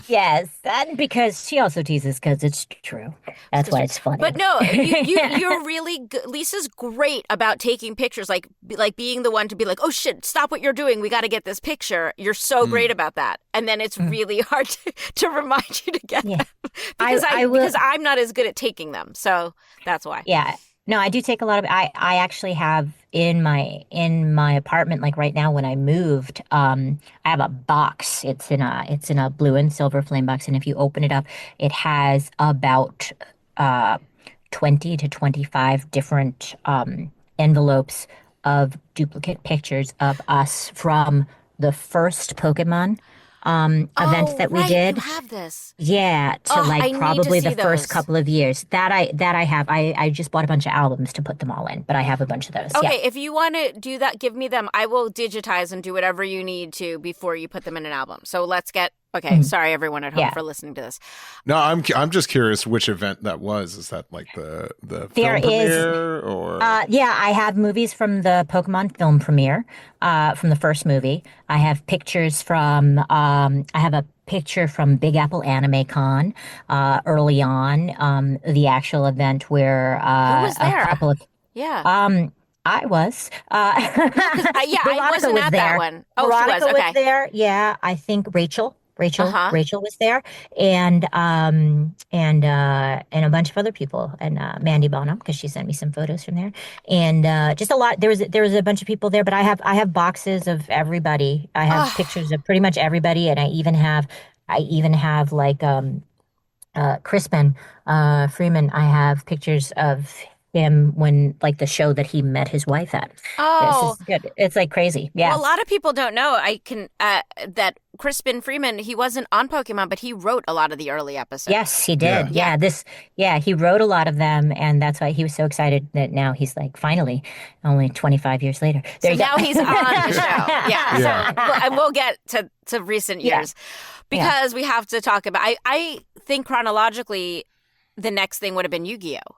Yes, and because she also teases because it's true. That's why it's funny. But no, you're really good. Lisa's great about taking pictures, like being the one to be like, oh shit, stop what you're doing. We got to get this picture. You're so great about that. And then it's really hard to remind you to get them because I'm not as good at taking them. So that's why. Yeah. No, I do take a lot of. I actually have in my apartment, like right now when I moved, I have a box. It's in a blue and silver flame box, and if you open it up, it has about 20 to 25 different envelopes of duplicate pictures of us from the first Pokemon event that we did. You have this. Yeah, I probably need to the see first those. couple of years. That I have. I just bought a bunch of albums to put them all in, but I have a bunch of those. Okay, Yeah. if you want to do that, give me them. I will digitize and do whatever you need to before you put them in an album. So let's get. Okay, sorry everyone at home for listening to this. No, I'm just curious which event that was. Is that like the There film is- premiere or? Yeah, I have movies from the Pokemon film premiere, from the first movie. I have pictures from. I have a picture from Big Apple Anime Con early on, the actual event where Who was there? a couple of. Yeah. I was. I Veronica wasn't was at there. that one. Oh, Veronica she was. Okay. was there. Yeah, I think Rachel was there, and a bunch of other people, and Mandy Bonham, because she sent me some photos from there, and just a lot. There was a bunch of people there, but I have boxes of everybody. I have pictures of pretty much everybody, and I even have like Crispin Freeman. I have pictures of him when like the show that he met his wife at. Oh, this is good. It's like crazy. Yeah. Well, a lot of people don't know. That Crispin Freeman, he wasn't on Pokemon, but he wrote a lot of the early episodes. Yes, he did. Yeah. He wrote a lot of them, and that's why he was so excited that now he's like finally, only 25 years later. So now he's on the show. Yeah. And we'll get to recent years because we have to talk about. I think chronologically, the next thing would have been Yu-Gi-Oh.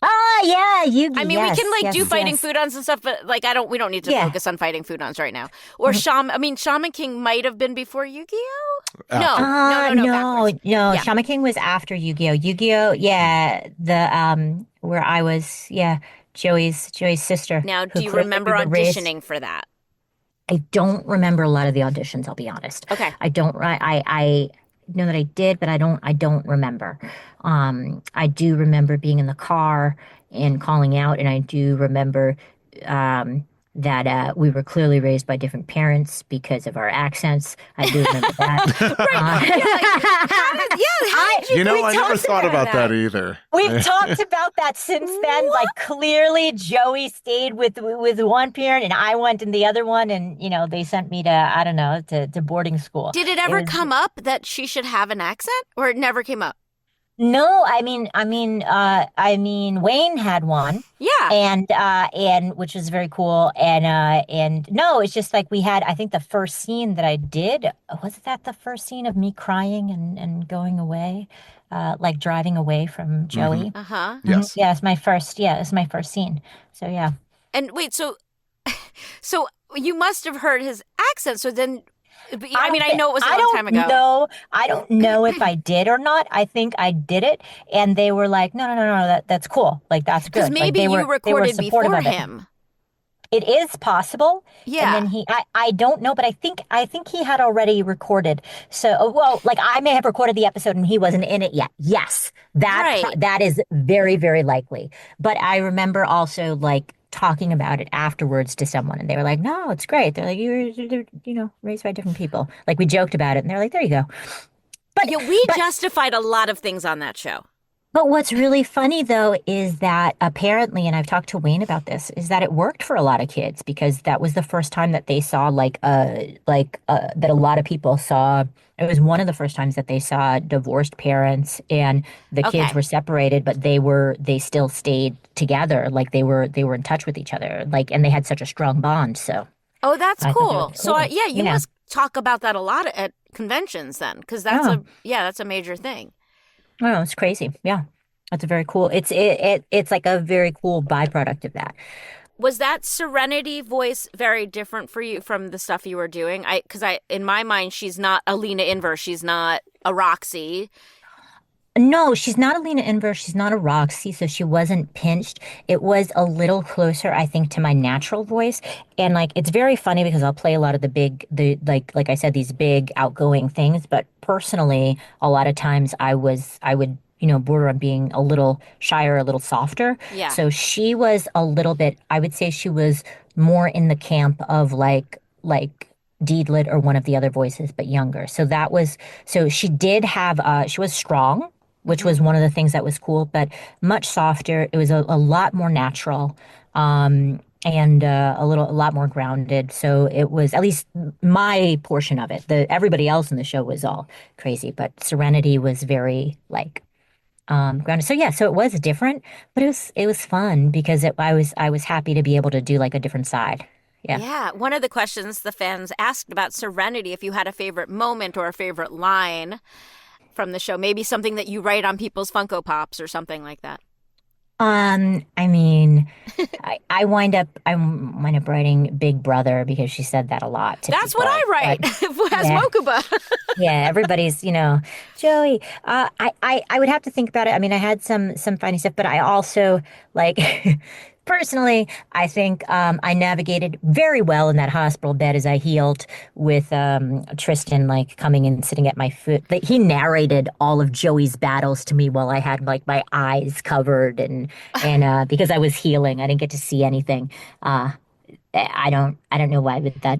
Oh yeah, Yu-Gi-Oh. I mean, we can do fighting foodons and stuff, but like we don't need to focus on fighting foodons right now. Or Shaman King might have been before Yu-Gi-Oh. No. Yeah. Shaman King was after Yu-Gi-Oh. Yu-Gi-Oh, the where I was, Joey's sister. Now, do you remember auditioning for that? I don't remember a lot of the auditions. I'll be honest. Okay. I don't. I know that I did, but I don't remember. I do remember being in the car and calling out, and I do remember that we were clearly raised by different parents because of our accents. I do remember that. I never thought about that either. We've talked about that since then. Like clearly, Joey stayed with one parent, and I went in the other one, and they sent me to boarding school. Did it ever come up that she should have an accent, or it never came up? No, I mean, Wayne had one. Yeah. And which was very cool. And no, it's just like we had, I think the first scene that I did, was that the first scene of me crying and going away, like driving away from Joey? Mm-hmm. Uh-huh. Yes. Yeah, it's my first scene. So yeah. And wait, so you must have heard his accent. So then, I know it was a long time ago. I don't know if I did or not. I think I did it, and they were like, "No, that's cool. Like that's good." Because maybe you recorded before him. It is possible. Yeah. And then I don't know, but I think he had already recorded. So, I may have recorded the episode and he wasn't in it yet. Yes, that is very, very likely. But I remember also like talking about it afterwards to someone, and they were like, "No, it's great." They're like, "You're raised by different people." Like we joked about it, and they're like, "There you go." But we justified a lot of things on that show. But what's really funny though is that apparently, and I've talked to Wayne about this, is that it worked for a lot of kids because that was the first time that they saw that a lot of people saw. It was one of the first times that they saw divorced parents and the kids were separated, but they still stayed together. Like they were in touch with each other. Like, and they had such a strong bond. So. Oh, that's cool. So you must talk about that a lot at conventions then, because that's a major thing. Oh, it's crazy. Yeah. That's very cool. It's like a very cool byproduct of that. Was that Serenity voice very different for you from the stuff you were doing? Because in my mind, she's not a Lena Inverse. She's not a Roxy. No, she's not a Lena Inverse. She's not a Roxy, so she wasn't pinched. It was a little closer, I think, to my natural voice. And like, it's very funny because I'll play a lot of like I said, these big outgoing things. But personally, a lot of times I would, border on being a little shyer, a little softer. Yeah. So she was a little bit, I would say she was more in the camp of like Deedlit or one of the other voices, but younger. So she did have, she was strong, which was one of the things that was cool, but much softer. It was a lot more natural, and a lot more grounded. So it was at least my portion of it. Everybody else in the show was all crazy, but Serenity was very like grounded. So yeah, so it was different, but it was fun because I was happy to be able to do like a different side. Yeah. Yeah. One of the questions the fans asked about Serenity, if you had a favorite moment or a favorite line from the show, maybe something that you write on people's Funko Pops or something like that. I mean, I wind up writing Big Brother because she said that a lot to That's people, what I write as Mokuba. Yeah, everybody's, Joey. I would have to think about it. I mean, I had some funny stuff, but I also like personally, I think I navigated very well in that hospital bed as I healed with Tristan, like coming and sitting at my foot. Like, he narrated all of Joey's battles to me while I had like my eyes covered and because I was healing, I didn't get to see anything. I don't know why, but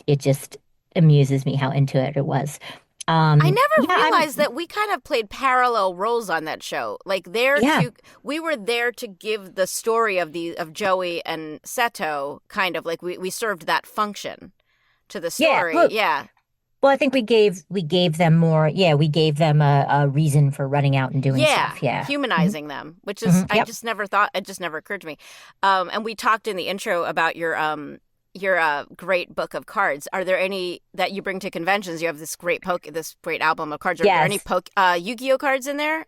it just amuses me how into it was. I never realized that we kind of played parallel roles on that show. Like we were there to give the story of Joey and Seto, kind of like we served that function to the story. Yeah. Well, I think we gave them more. Yeah, we gave them a reason for running out and doing stuff. Yeah, humanizing them, which is I just never thought. It just never occurred to me. And we talked in the intro about your great book of cards. Are there any that you bring to conventions? You have this great album of cards. Are there any Yu-Gi-Oh cards in there?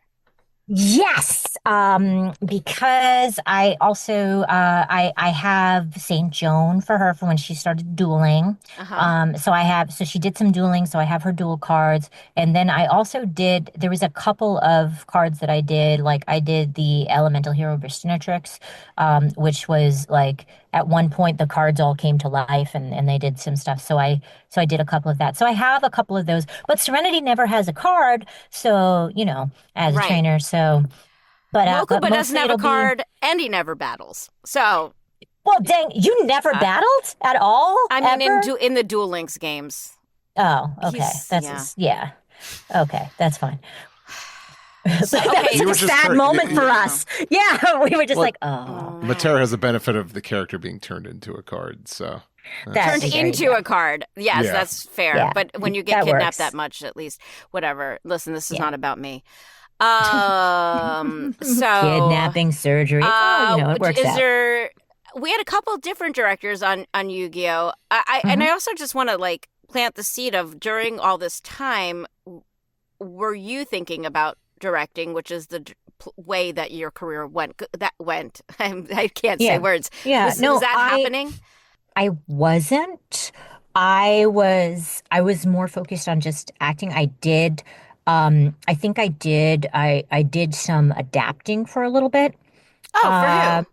Yes, because I also I have Saint Joan for her for when she started dueling. So she did some dueling, so I have her duel cards. And then I also there was a couple of cards that I did, like I did the Elemental Hero Tricks, which was like at one point the cards all came to life and they did some stuff. So I did a couple of that. So I have a couple of those, but Serenity never has a card. So, as a trainer, so, but Mokuba doesn't have a card and he never battles. So, well, dang, you never battled at all? I mean, in the Duel Links games. Oh, okay. Yeah. Okay, that's fine. So that was a sad moment for us. Yeah, we were just oh. Matera has the benefit of the character being turned into a card, so. Turned into a card. Yes, that's fair. Yeah. But when you get kidnapped works. that much, at least, whatever. Listen, this is not about me. So kidnapping, surgery, it works out. We had a couple different directors on Yu-Gi-Oh! And I also just want to plant the seed of, during all this time, were you thinking about directing, which is the way that your career went? I can't say words. Yeah, was that happening? I wasn't. I was more focused on just acting. I did. I think I did. I did some adapting for a little bit. Oh, for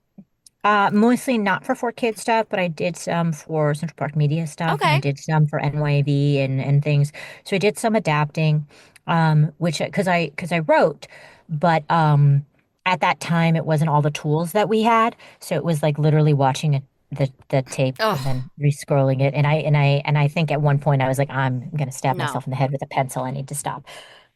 who? Mostly not for 4Kids stuff, but I did some for Central Park Media stuff. Okay. And I did some for NYV and things. So I did some adapting, which because I wrote, but at that time it wasn't all the tools that we had. So it was like literally watching the tape and then re-scrolling it. And I think at one point I was like, I'm gonna stab myself in the head with a pencil. I need to stop.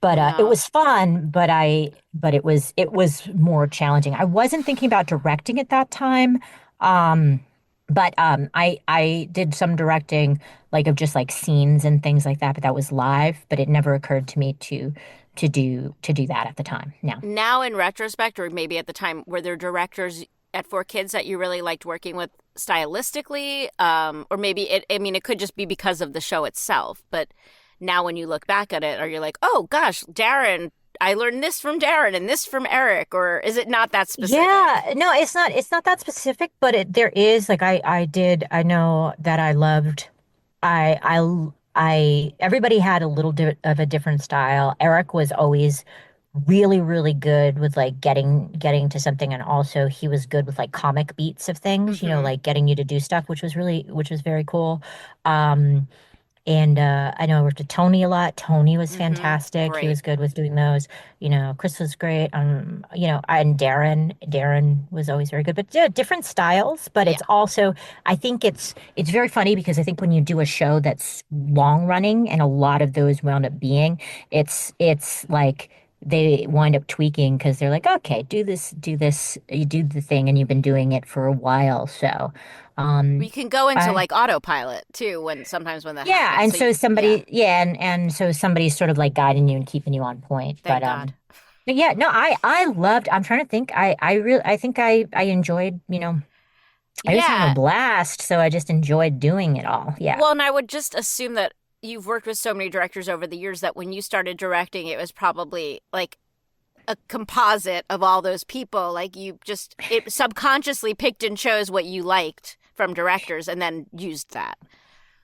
But it was fun, but it was more challenging. I wasn't thinking about directing at that time. But I did some directing of just scenes and things like that, but that was live, but it never occurred to me to do that at the time. Now in retrospect, or maybe at the time, were there directors at 4Kids that you really liked working with stylistically? Or maybe it could just be because of the show itself, but now when you look back at it, are you like, oh gosh, Darren, I learned this from Darren and this from Eric, or is it not that specific? Yeah, no, it's not that specific, but there is like I know that I loved everybody had a little of a different style. Eric was always really, really good with like getting to something, and also he was good with like comic beats of things, like getting you to do stuff, which was very cool. And I know I worked with Tony a lot. Tony was fantastic. He was good with doing those. Chris was great. And Darren was always very good. But yeah, different styles. But it's also, I think it's very funny because I think when you do a show that's long running, and a lot of those wound up being, it's like they wind up tweaking because they're like, okay, do this, you do the thing, and you've been doing it for a while, so. You can go into like autopilot too when that happens. And so somebody's sort of like guiding you and keeping you on point. Thank God. But yeah, no, I loved. I'm trying to think. I think I enjoyed. I was having a blast, so I just enjoyed doing it all. Yeah. Well, and I would just assume that you've worked with so many directors over the years that when you started directing, it was probably like a composite of all those people. Like it subconsciously picked and chose what you liked from directors and then used that.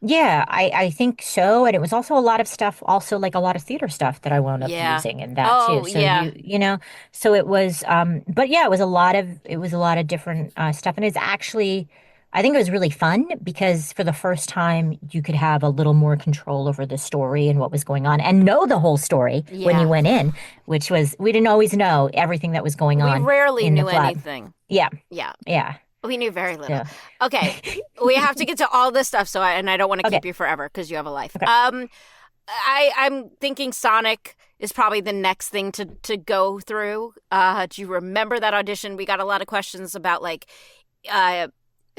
Yeah, I think so. And it was also a lot of stuff, also like a lot of theater stuff that I wound up using in that too. So so it was, but yeah, it was a lot of different stuff. And it's actually, I think it was really fun because for the first time you could have a little more control over the story and what was going on and know the whole story when you went in, which was, we didn't always know everything that was going on. We rarely knew anything. Yeah. Yeah. Yeah. We knew very little. Yeah. Okay. We have to get to all this stuff. And I don't want to keep you forever because you have a life. Okay. I'm thinking Sonic is probably the next thing to go through. Do you remember that audition? We got a lot of questions about like,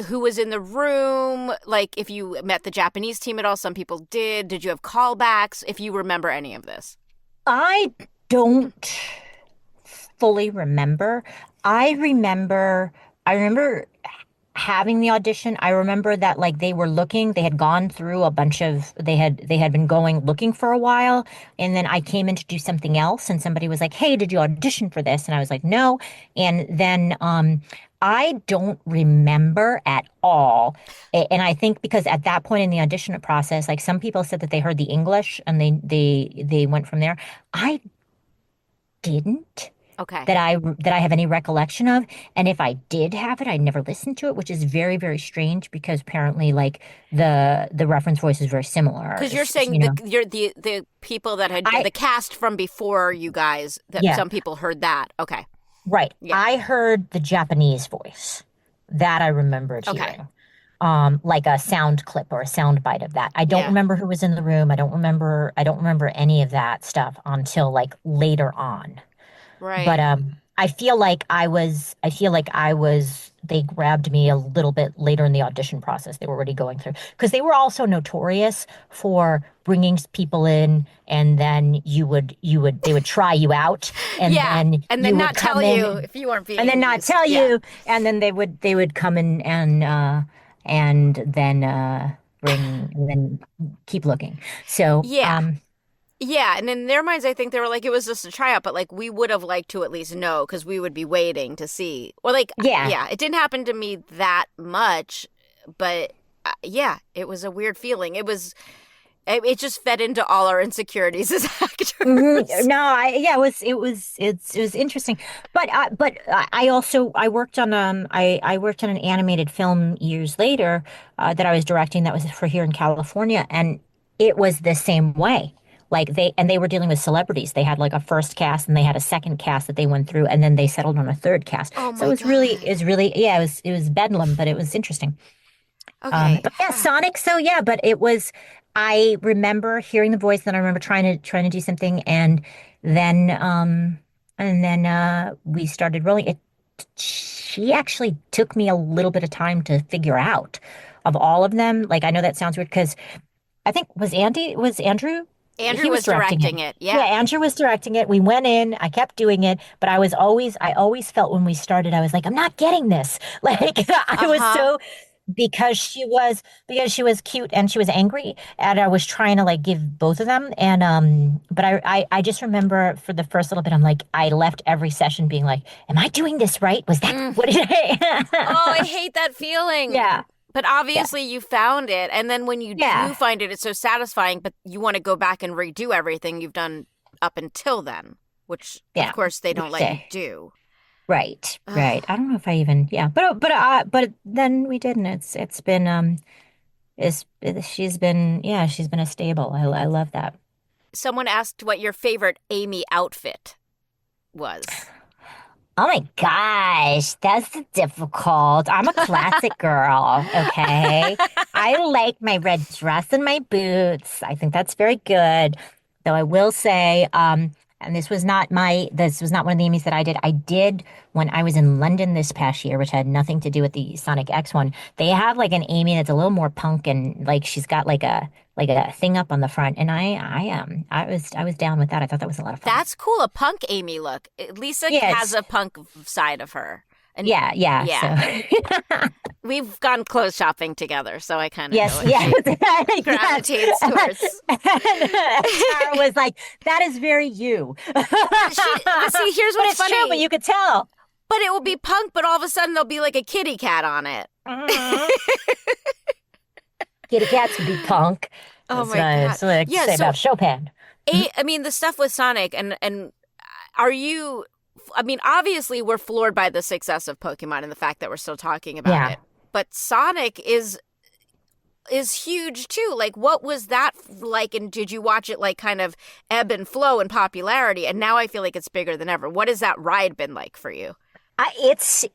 who was in the room, like if you met the Japanese team at all. Some people did. Did you have callbacks? If you remember any of this. I don't fully remember. I remember having the audition. I remember that like they had gone through a bunch of, they had been looking for a while. And then I came in to do something else and somebody was like, hey, did you audition for this? And I was like, no. And then, I don't remember at all. And I think because at that point in the audition process, like some people said that they heard the English and they went from there. I didn't. Okay. That I have any recollection of. And if I did have it, I never listened to it, which is very, very strange because apparently like the reference voice is very similar. Because you're saying you're the people that had the cast from before you guys, that some people heard that. Okay. Right. Yeah. I heard the Japanese voice. That I remembered hearing. Like a sound clip or a sound bite of that. I don't remember who was in the room. I don't remember any of that stuff until like later on. Right. But I feel like they grabbed me a little bit later in the audition process. They were already going through because they were also notorious for bringing people in and then they would try you out and then not tell you if you weren't being and then not tell you and then they would come in and then bring and then keep looking. So yeah, and in their minds, I think they were like, it was just a tryout, but like we would have liked to at least know because we would be waiting to see. Or like, it didn't happen to me that much, but it was a weird feeling. It just fed into all our insecurities as actors. Mm-hmm. No, it was interesting, but I worked on an animated film years later that I was directing that was for here in California, and it was the same way. Like they were dealing with celebrities. They had like a first cast and they had a second cast that they went through and then they settled on a third cast. Oh my so it was bedlam, but it was interesting. Okay. But yeah, Sonic. So yeah, but it was, I remember hearing the voice, then I remember trying to do something and then we started rolling. She actually took me a little bit of time to figure out of all of them. Like I know that sounds weird because I think Andrew Andrew was directing it. Yeah. Yeah, Andrew was directing it. We went in, I kept doing it, but I always felt when we started, I was like, I'm not getting this. Like I was because she was cute and she was angry, and I was trying to like give both of them, and but I just remember for the first little bit I'm like I left every session being like, am I doing this right? Was that what did I Oh, I hate that feeling. Yeah. But obviously you found it, and then when you do find it, it's so satisfying, but you want to go back and redo everything you've done up until then, which of course they don't let you do. Right. I don't know if I even but then we didn't. It's been she's been a stable. I love that. Someone asked what your favorite Amy outfit was. Oh my gosh, that's difficult. I'm a classic girl, okay? I like my red dress and my boots. I think that's very good. Though I will say, and this was not one of the Amy's that I did. I did when I was in London this past year, which had nothing to do with the Sonic X one. They have like an Amy that's a little more punk and like she's got like a thing up on the front, and I was down with that. I thought that was a lot of fun. That's cool, a punk Amy look. Lisa has a punk side of her. And yeah. So. We've gone clothes shopping together, so I kind of gravitates towards. Sarah was like, "That is very you." But see, here's what's funny. True, but you could tell. But it will be punk, but all of a sudden there'll be like a kitty cat on it. Kitty cats would be punk. Oh That's my God! That's what I say about Chopin. I mean, the stuff with Sonic, and are you? I mean, obviously, we're floored by the success of Pokemon and the fact that we're still talking about it. But Sonic is huge too. Like, what was that like? And did you watch it like kind of ebb and flow in popularity? And now I feel like it's bigger than ever. What has that ride been like for you? I guess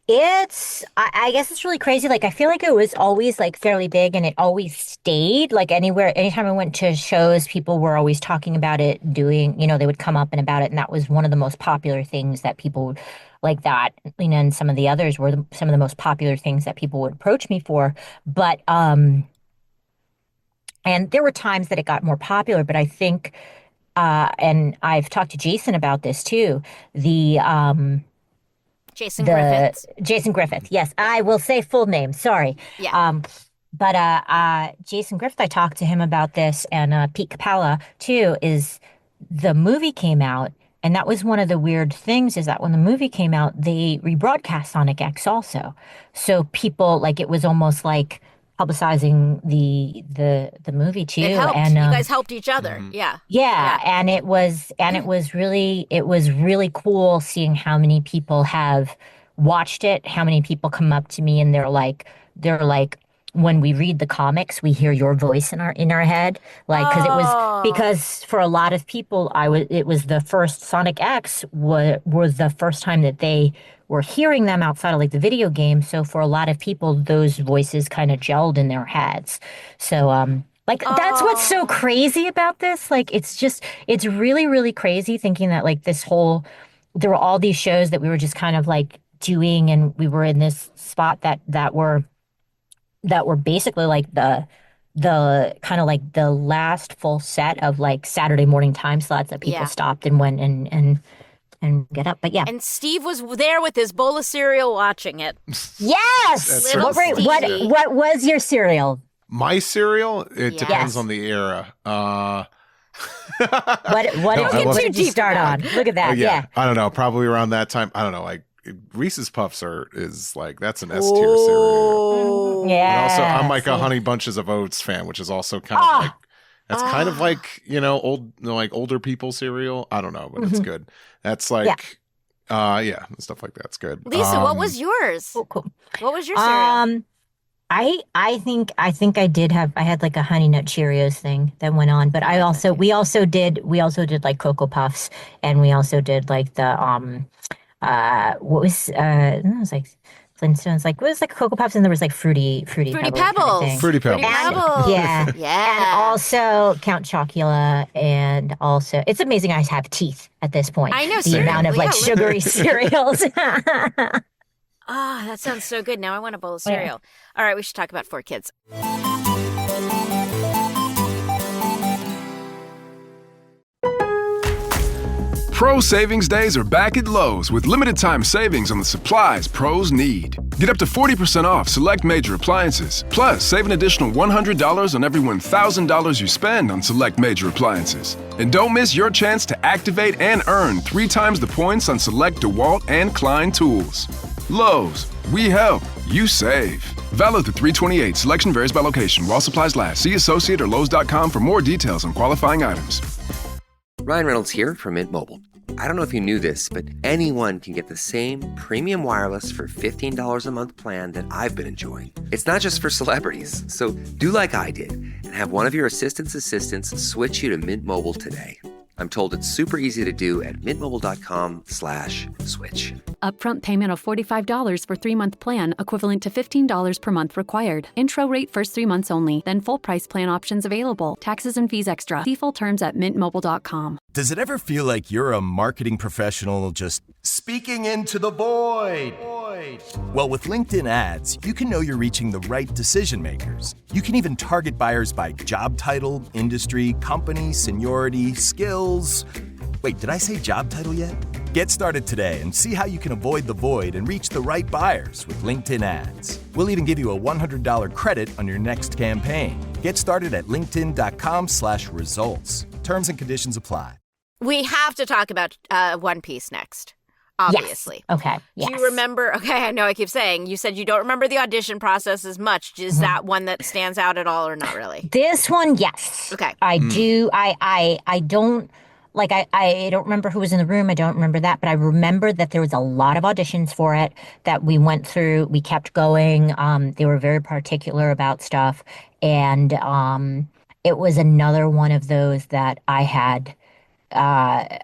it's really crazy. Like, I feel like it was always like fairly big and it always stayed. Like anytime I went to shows, people were always talking about it, they would come up and about it. And that was one of the most popular things that people like that, and some of the others were some of the most popular things that people would approach me for. But, and there were times that it got more popular, but I think, and I've talked to Jason about this too, Jason Griffith. Yes, I will say full name. Sorry. Yeah. But Jason Griffith, I talked to him about this, and Pete Capella too. Is the movie came out, and that was one of the weird things. Is that when the movie came out, they rebroadcast Sonic X also, so people like it was almost like publicizing the movie too. It helped. And you guys helped each other. Yeah. And it was really cool seeing how many people have watched it, how many people come up to me and they're like when we read the comics, we hear your voice in our head, like because for a lot of people, it was the first Sonic X was the first time that they were hearing them outside of like the video game. So for a lot of people, those voices kind of gelled in their heads. So that's what's so crazy about this. Like it's really, really crazy thinking that like there were all these shows that we were just kind of like doing, and we were in this spot that were basically like the kind of like the last full set of like Saturday morning time slots that people stopped and went and get up. But yeah. And Steve was there with his bowl of cereal watching it. Yes. What was your cereal? My cereal? It depends on the era. What did you start on? Look at that. Yeah. I don't know. Probably around that time. I don't know. Like Reese's Puffs is like, that's an S tier cereal. Yeah. Also, I'm like a Honey Bunches of Oats fan, which is also kind of like, that's kind of like, older people cereal. I don't know, but it's good. That's like, stuff like that's good. Lisa, what was yours? Oh, cool. What was your cereal? I think I had like a Honey Nut Cheerios thing that went on, but we also did like Cocoa Puffs, and we also did like the it was like Flintstones, like it was like Cocoa Puffs, and there was like fruity Pebbles. Kind of Fruity Pebbles. Yeah. And also Count Chocula, and also it's amazing I have teeth at this point. I know the amount of like sugary cereals. That sounds so good. Now I want a bowl of cereal. All right, we should talk about 4Kids. Pro Savings Days are back at Lowe's with limited time savings on the supplies pros need. Get up to 40% off select major appliances. Plus, save an additional $100 on every $1,000 you spend on select major appliances. And don't miss your chance to activate and earn 3 times the points on select DeWalt and Klein tools. Lowe's, we help, you save. Valid through 3/28. Selection varies by location. While supplies last. See associate or Lowe's.com for more details on qualifying items. Ryan Reynolds here from Mint Mobile. I don't know if you knew this, but anyone can get the same premium wireless for $15 a month plan that I've been enjoying. It's not just for celebrities. So do like I did and have one of your assistant's assistants switch you to Mint Mobile today. I'm told it's super easy to do at mintmobile.com/switch. Upfront payment of $45 for 3-month plan, equivalent to $15 per month required. Intro rate first 3 months only, then full price plan options available. Taxes and fees extra. See full terms at mintmobile.com. Does it ever feel like you're a marketing professional just speaking into the void? Well, with LinkedIn ads, you can know you're reaching the right decision makers. You can even target buyers by job title, industry, company, seniority, skills. Wait, did I say job title yet? Get started today and see how you can avoid the void and reach the right buyers with LinkedIn ads. We'll even give you a $100 credit on your next campaign. Get started at linkedin.com/results. Terms and conditions apply. We have to talk about One Piece next, obviously. Yes. Okay. Yes. Do you remember? Okay, I know I keep saying, you said you don't remember the audition process as much. Is that one that stands out at all or not really? This one, yes. Okay. I do. I don't. Like, I don't remember who was in the room. I don't remember that. But I remember that there was a lot of auditions for it that we went through. We kept going. They were very particular about stuff. And it was another one of those that I had. I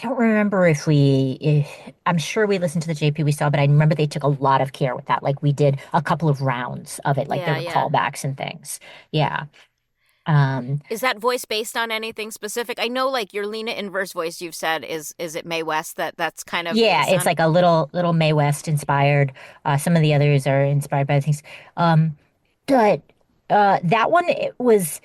don't remember if I'm sure we listened to the JP we saw, but I remember they took a lot of care with that. Like, we did a couple of rounds of it. Like, there were callbacks and things. Yeah. Is that voice based on anything specific? I know, like, your Lena Inverse voice you've said is it Mae West that's kind of it's like a little Mae West inspired. Some of the others are inspired by things. But that one, it was.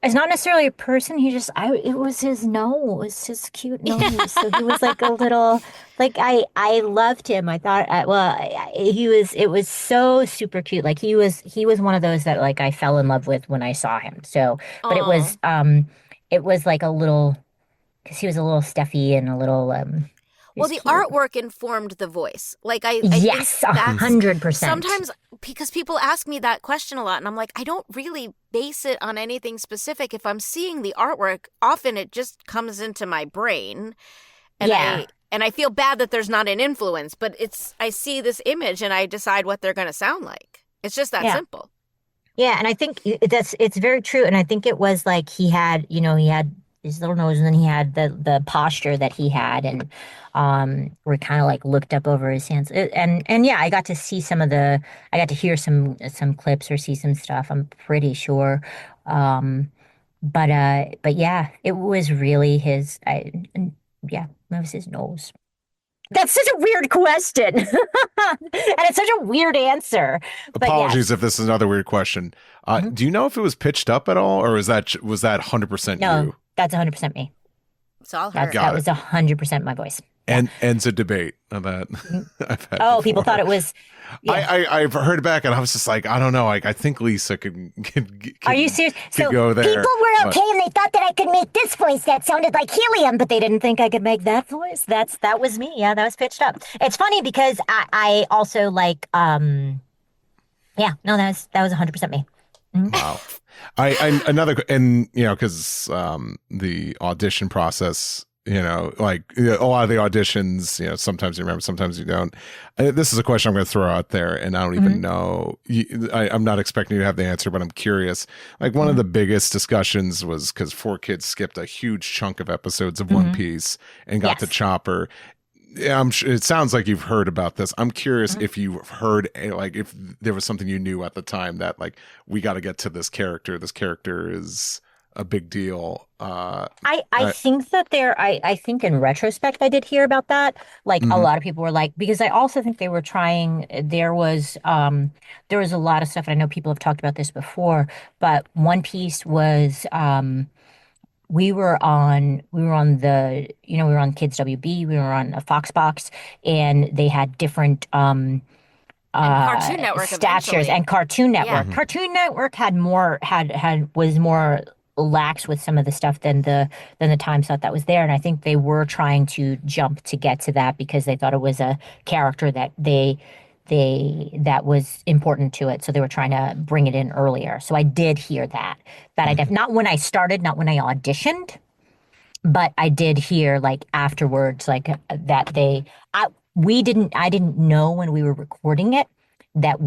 It's not necessarily a person. It was his nose, his cute nose. So he was like a little, like, I loved him. I thought, it was so super cute. Like, he was one of those that, like, I fell in love with when I saw him. So, but it was like a little, because he was a little stuffy and a little, well, the artwork informed the voice. Like, I yes, think 100%. Sometimes, because people ask me that question a lot, and I'm like, I don't really base it on anything specific. If I'm seeing the artwork, often it just comes into my brain, and I feel bad that there's not an influence. But I see this image and I decide what they're going to sound like. It's just that simple. Yeah, and I think it's very true. And I think it was like he had his little nose, and then he had the posture that he had, and we kind of like looked up over his hands, and yeah, I got to see I got to hear some clips or see some stuff. I'm pretty sure, but yeah, it was really it was his nose. That's such a weird question, and it's such a weird answer. Apologies if this is another weird question. Do you know if it was pitched up at all, or was that 100% no, you? That's 100% me. It's all her. That was 100% my voice. And ends a debate that I've had. Oh, people thought it was. Yeah. I've heard it back, and I was just like, I don't know. I think Lisa could Are you serious? So go there. People were okay, and they thought that I could make this voice that sounded like helium, but they didn't think I could make that voice. That was me. Yeah, that was pitched up. It's funny because I also like that was 100% me. Mm-hmm. Wow. Because the audition process, like a lot of the auditions, sometimes you remember, sometimes you don't. This is a question I'm going to throw out there, and I don't even know. I'm not expecting you to have the answer, but I'm curious. Like, one of the biggest discussions was because 4Kids skipped a huge chunk of episodes of One Piece and got to Chopper. Yeah, I'm sure it sounds like you've heard about this. I'm curious if you've heard, like, if there was something you knew at the time that, like, we got to get to this character. This character is a big deal. I think that I think in retrospect, I did hear about that. Like, a lot of people were like, because I also think they were trying, there was a lot of stuff, and I know people have talked about this before, but One Piece was, we were on the, we were on Kids WB, we were on a Foxbox, and they had different Cartoon Network statures eventually. and Cartoon Network. Yeah. Cartoon Network was more lax with some of the stuff than the time slot that was there, and I think they were trying to jump to get to that because they thought it was a character that that was important to it, so they were trying to bring it in earlier. So I did hear that not when I started, not when I auditioned, but I did hear like afterwards, like that I didn't know when we were recording it that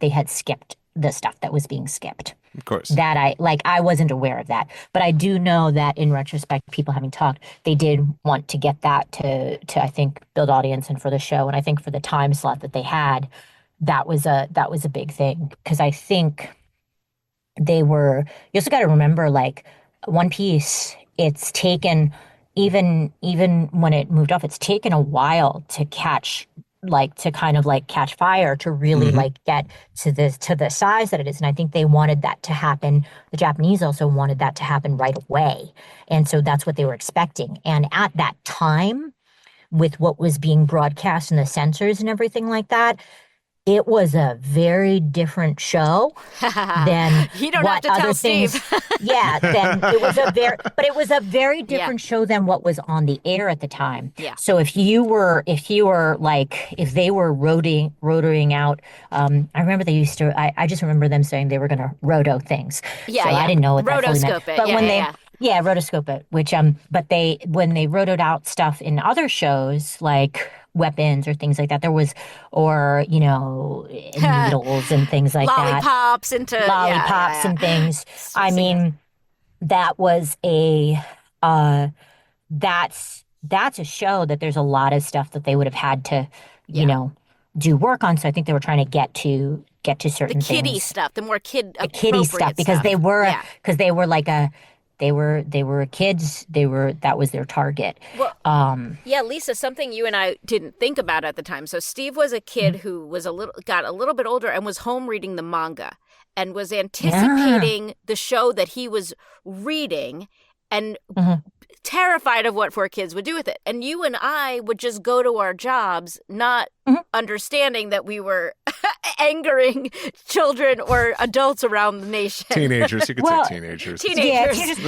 they had skipped the stuff that was being skipped. Of course. That I wasn't aware of that. But I do know that in retrospect, people having talked, they did want to get that to I think build audience and for the show. And I think for the time slot that they had, that was a big thing. Because I think you also got to remember, like, One Piece, it's taken, even when it moved off, it's taken a while to catch fire, to really like get to the size that it is. And I think they wanted that to happen. The Japanese also wanted that to happen right away. And so that's what they were expecting. And at that time, with what was being broadcast and the censors and everything like that, it was a very different show than you don't what have to other tell things. Steve. Yeah, then it was a very different show than what was on the air at the time. Yeah. So if they were rotoring out, I remember they used to. I just remember them saying they were going to roto things. Yeah, so yeah. I didn't know what that fully meant. Rotoscope it. But Yeah, when yeah. yeah, rotoscope it. Which but when they rotoed out stuff in other shows like weapons or things like that, there was, or needles and things like lollipops that. into Lollipops and things. I mean, that was that's a show that there's a lot of stuff that they would have had to, do work on. So I think they were trying to get to certain the kiddie things. stuff, the more Kiddie stuff, because they were kids. That was their target. Well, yeah, Lisa, something you and I didn't think about at the time. So Steve was a kid who was got a little bit older and was home reading the manga and was anticipating the show that he was reading and terrified of what 4Kids would do with it. And you and I would just go to our jobs, not understanding that we were angering children or adults around the nation. Teenagers. You could say teenagers. Yeah,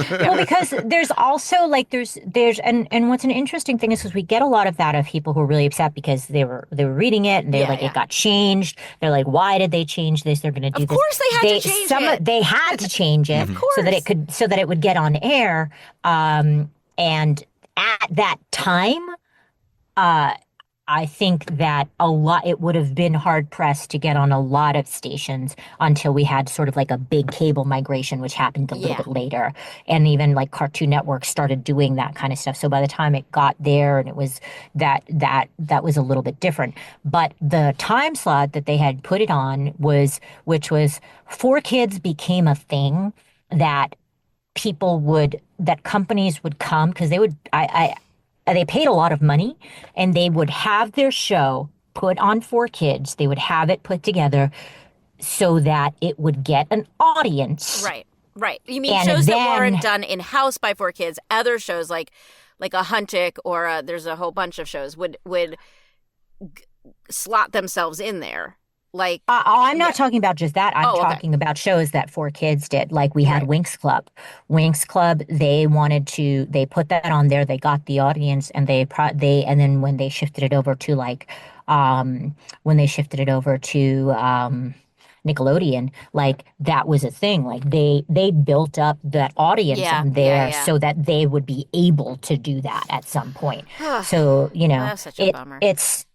well, because there's also like there's and what's an interesting thing is because we get a lot of that of people who are really upset because they were reading it and they're it got changed. They're like, why did they change this? They're going to do this. Of course they had to change it. They had to change it so that it would get on air. And at that time, I think that it would have been hard pressed to get on a lot of stations until we had sort of like a big cable migration, which happened a little bit later. And even like Cartoon Network started doing that kind of stuff. So by the time it got there, and it was that was a little bit different. But the time slot that they had put it on which was 4Kids became a thing that companies would come because they paid a lot of money and they would have their show put on 4Kids. They would have it put together so that it would get an audience. Right. You mean shows that weren't done in-house by 4Kids, other shows like a Huntic or there's a whole bunch of shows would slot themselves in there. Like, I'm not talking about just that. I'm talking about shows that 4Kids did. Like we had Winx Club. Winx Club, they put that on there. They got the audience, and and then when they shifted it over to Nickelodeon, like that was a thing. Like they built up that audience in there so that they would be able to do that at some point. So that's such a bummer. It's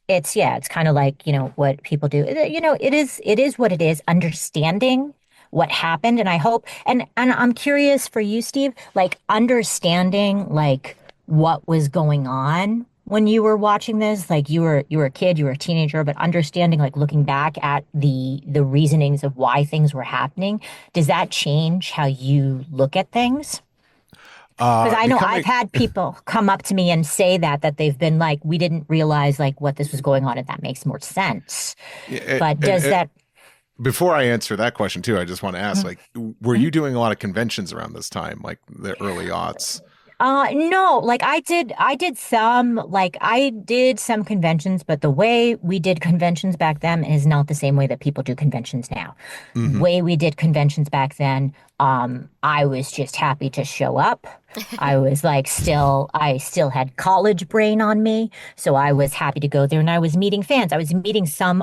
kind of like, what people do. It is what it is, understanding what happened. And I hope, and I'm curious for you, Steve, like understanding like what was going on when you were watching this. Like you were a kid, you were a teenager, but understanding, like looking back at the reasonings of why things were happening. Does that change how you look at things? Because I know I've had people come up to me and say that they've been like, we didn't realize like what this was going on, and that makes more sense. But does that? before I answer that question too, I just want to ask, like, were you doing a lot of conventions around this time, like the early aughts? No, like I did some conventions, but the way we did conventions back then is not the same way that people do conventions now. Mm-hmm. Way we did conventions back then, I was just happy to show up. I was like I still had college brain on me, so I was happy to go there and I was meeting fans. I was meeting some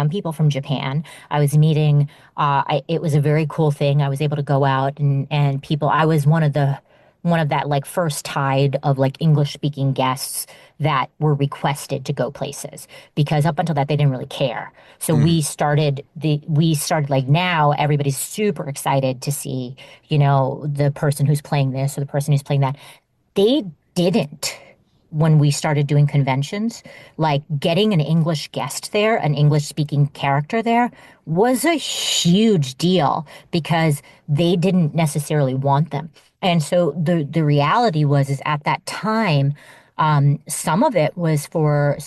people from Japan. I was meeting, it was a very cool thing. I was able to go out and people, I was one of that like first tide of like English speaking guests that were requested to go places because up until that they didn't really care. So we started like now everybody's super excited to see, the person who's playing this or the person who's playing that. They didn't when we started doing conventions, like getting an English guest there, an English speaking character there was a huge deal because they didn't necessarily want them. And so the reality is at that time, some of it was for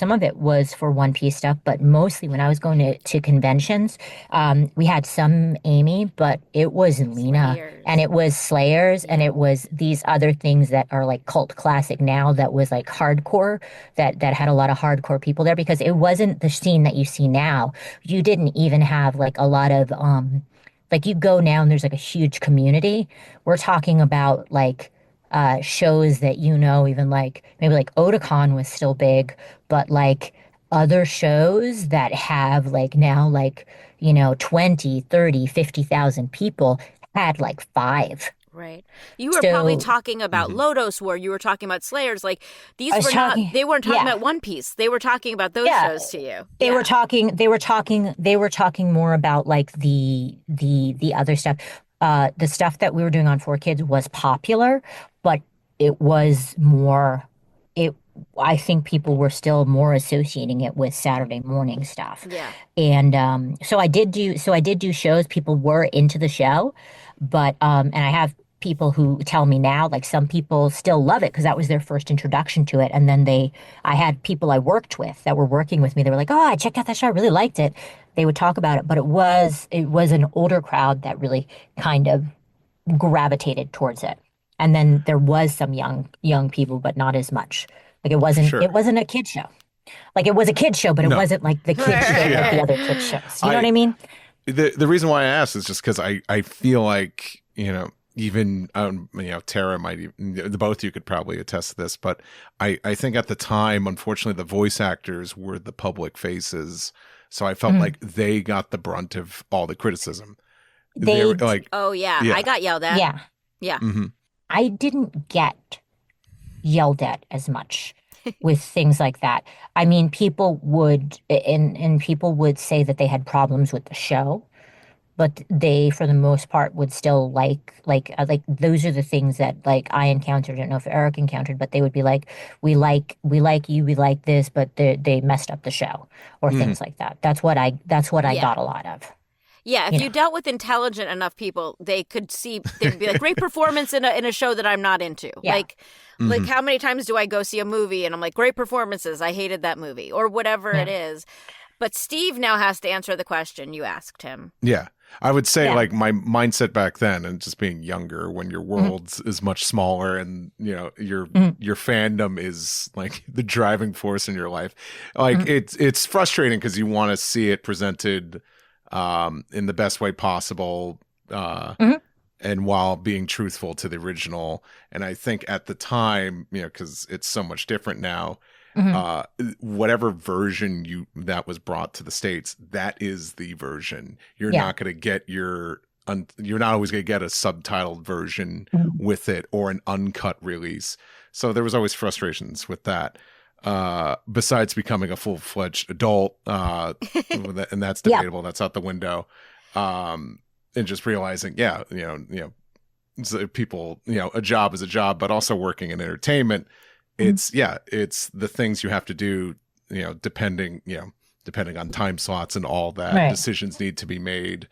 One Piece stuff, but mostly when I was going to conventions, we had some Amy, but it was Lena and it was Slayers and it was these other things that are like cult classic now that was like hardcore that had a lot of hardcore people there because it wasn't the scene that you see now. You didn't even have like a lot of like you go now and there's like a huge community. We're talking about like shows that even like maybe like Otakon was still big, but like other shows that have like now like 20, 30, 50,000 people had like 5. Right. You were probably talking about Lodos War. You were talking about Slayers. Like they weren't talking about One Piece. They were talking about those shows to you. They were talking more about like the other stuff. The stuff that we were doing on 4Kids was popular, but it was more I think people were still more associating it with Saturday morning stuff. Yeah. And so I did do shows. People were into the show, but and I have people who tell me now, like some people still love it because that was their first introduction to it. And then I had people I worked with that were working with me. They were like, "Oh, I checked out that show. I really liked it." They would talk about it, but it was an older crowd that really kind of gravitated towards it. And then there was some young people, but not as much. Like it wasn't a kid show. Like it was a kid show, but it wasn't like the kid show like the other kid shows. You know what I mean? The reason why I asked is just because I feel like, even, Tara might even, both of you could probably attest to this, but I think at the time, unfortunately, the voice actors were the public faces. So I felt like they got the brunt of all the criticism. They were like, oh, yeah. I got yelled at. Yeah. Yeah. Mm-hmm. I didn't get yelled at as much with things like that. I mean, people would say that they had problems with the show, but they, for the most part, would still like those are the things that like I encountered. I don't know if Eric encountered, but they would be like, we like you, we like this, but they messed up the show or things like that. That's what I got a lot of. Yeah, if you dealt with intelligent enough people, they'd be like, great performance in a show that I'm not into. Yeah. Like how many times do I go see a movie and I'm like, great performances, I hated that movie, or whatever it is. But Steve now has to answer the question you asked him. Yeah. I would say like my mindset back then and just being younger when your world is much smaller and, your fandom is like the driving force in your life. Like it's frustrating because you want to see it presented in the best way possible, and while being truthful to the original. And I think at the time, because it's so much different now, whatever version that was brought to the States, that is the version. You're not going to get you're not always going to get a subtitled version with it or an uncut release. So there was always frustrations with that. Besides becoming a full-fledged adult, and that's debatable. That's out the window. And just realizing, so people, a job is a job, but also working in entertainment, it's the things you have to do, depending on time slots and all that. Decisions need to be made.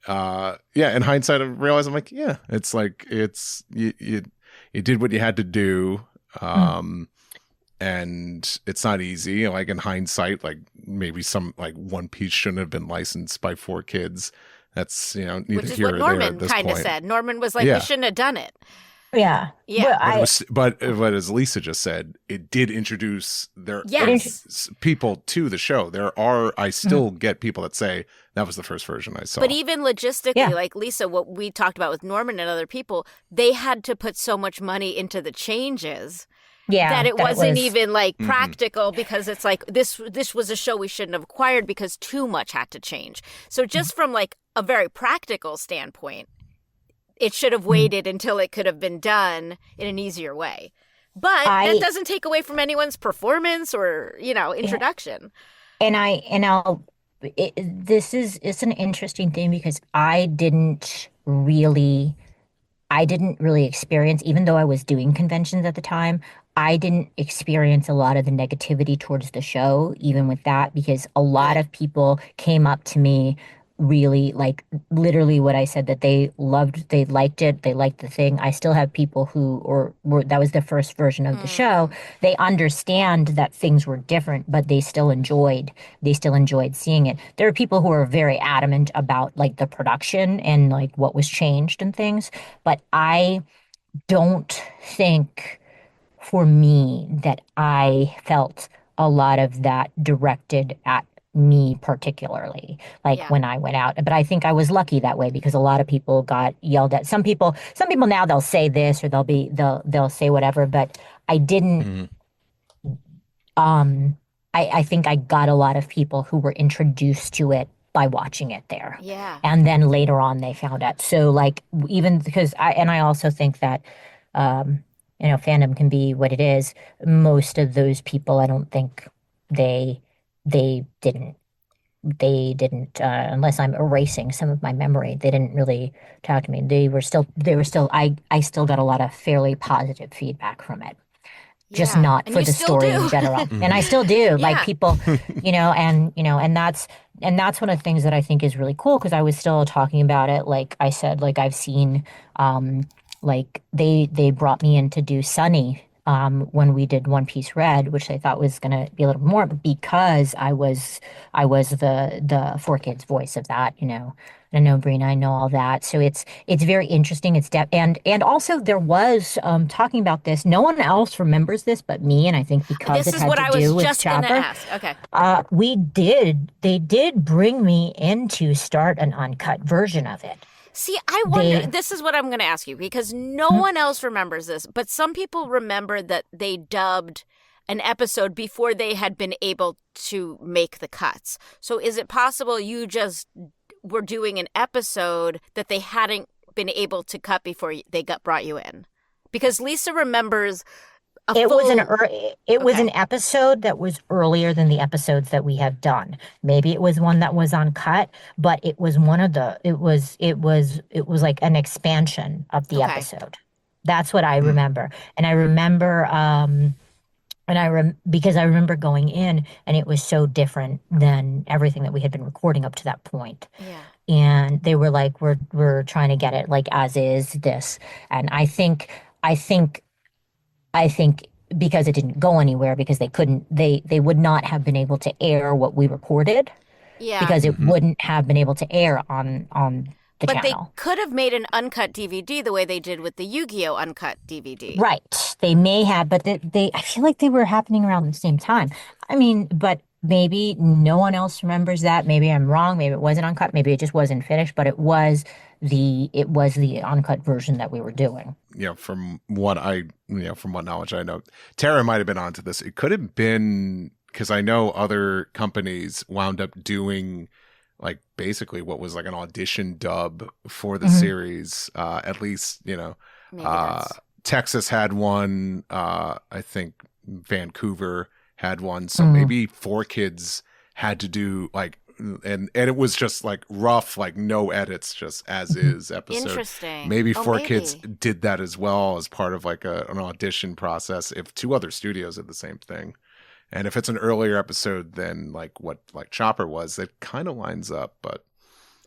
In hindsight, I realized I'm like, it's like you did what you had to do. and it's not easy. Like in hindsight, like maybe some like One Piece shouldn't have been licensed by 4Kids. That's, you know, neither Which is here what or there Norman at this kind of point. said. Norman was like, Yeah. we shouldn't have done it. Yeah. Yeah. But as Lisa just said, it did introduce people to the show. I still get people that say that was the first version I saw. But even logistically, like Lisa, what we talked about with Norman and other people, they had to put so much money into the changes. Yeah, that it wasn't was even like practical, because it's like this was a show we shouldn't have acquired because too much had to change. So just from like a very practical standpoint, it should have waited until it could have been done in an easier way. But that doesn't take away from anyone's performance or, you know, introduction. It's an interesting thing because I didn't really experience, even though I was doing conventions at the time, I didn't experience a lot of the negativity towards the show, even with that, because a lot of people came up to me really like literally what I said, that they liked it, they liked the thing. I still have people who were that was the first version of the show. They understand that things were different, but they still enjoyed seeing it. There are people who are very adamant about like the production and like what was changed and things, but I don't think for me that I felt a lot of that directed at me particularly, like when I went out. But I think I was lucky that way because a lot of people got yelled at. Some people now they'll say this or they'll say whatever, but I didn't. I think I got a lot of people who were introduced to it by watching it there. Yeah. And then later on they found out. So like even because I also think that you know, fandom can be what it is. Most of those people, I don't think they didn't unless I'm erasing some of my memory, they didn't really talk to me. They were still I still got a lot of fairly positive feedback from it. Just not for the story in general. And I still do. Like people, and that's one of the things that I think is really cool, because I was still talking about it. Like I said, like I've seen like they brought me in to do Sunny when we did One Piece Red, which I thought was going to be a little more, but because I was the 4Kids voice of that, you know. I know Brina, I know all that. So it's very interesting. It's and also there was talking about this. No one else remembers this but me, and I think because this it is had what to I do was with just Chopper. gonna ask. Okay. They did bring me in to start an uncut version of it. See, I wonder, this is what I'm going to ask you, because no one else remembers this, but some people remember that they dubbed an episode before they had been able to make the cuts. So is it possible you just were doing an episode that they hadn't been able to cut before they brought you in? Because Lisa remembers It was an episode that was earlier than the episodes that we have done. Maybe it was one that was uncut, but it was one of the. It was like an expansion of the episode. That's what I remember, and I remember, because I remember going in, and it was so different than everything that we had been recording up to that point. Yeah. And they were like, "We're trying to get it like as is this," and I think because it didn't go anywhere, because they would not have been able to air what we recorded. Yeah. Because it wouldn't have been able to air on the but channel. They could have made an uncut DVD the way they did with the Yu-Gi-Oh! Uncut DVD. Right. They may have, but I feel like they were happening around the same time. I mean, but maybe no one else remembers that. Maybe I'm wrong. Maybe it wasn't uncut. Maybe it just wasn't finished, but it was the uncut version that we were doing. Yeah, from what knowledge I know, Tara might have been onto this. It could have been because I know other companies wound up doing like basically what was like an audition dub for the series. At least, Texas had one. I think Vancouver had one. So maybe 4Kids had to do like, and it was just like rough, like no edits, just as is episode. Interesting. Maybe 4Kids did that as well as part of like an audition process. If two other studios did the same thing, and if it's an earlier episode than like what like Chopper was, it kind of lines up. But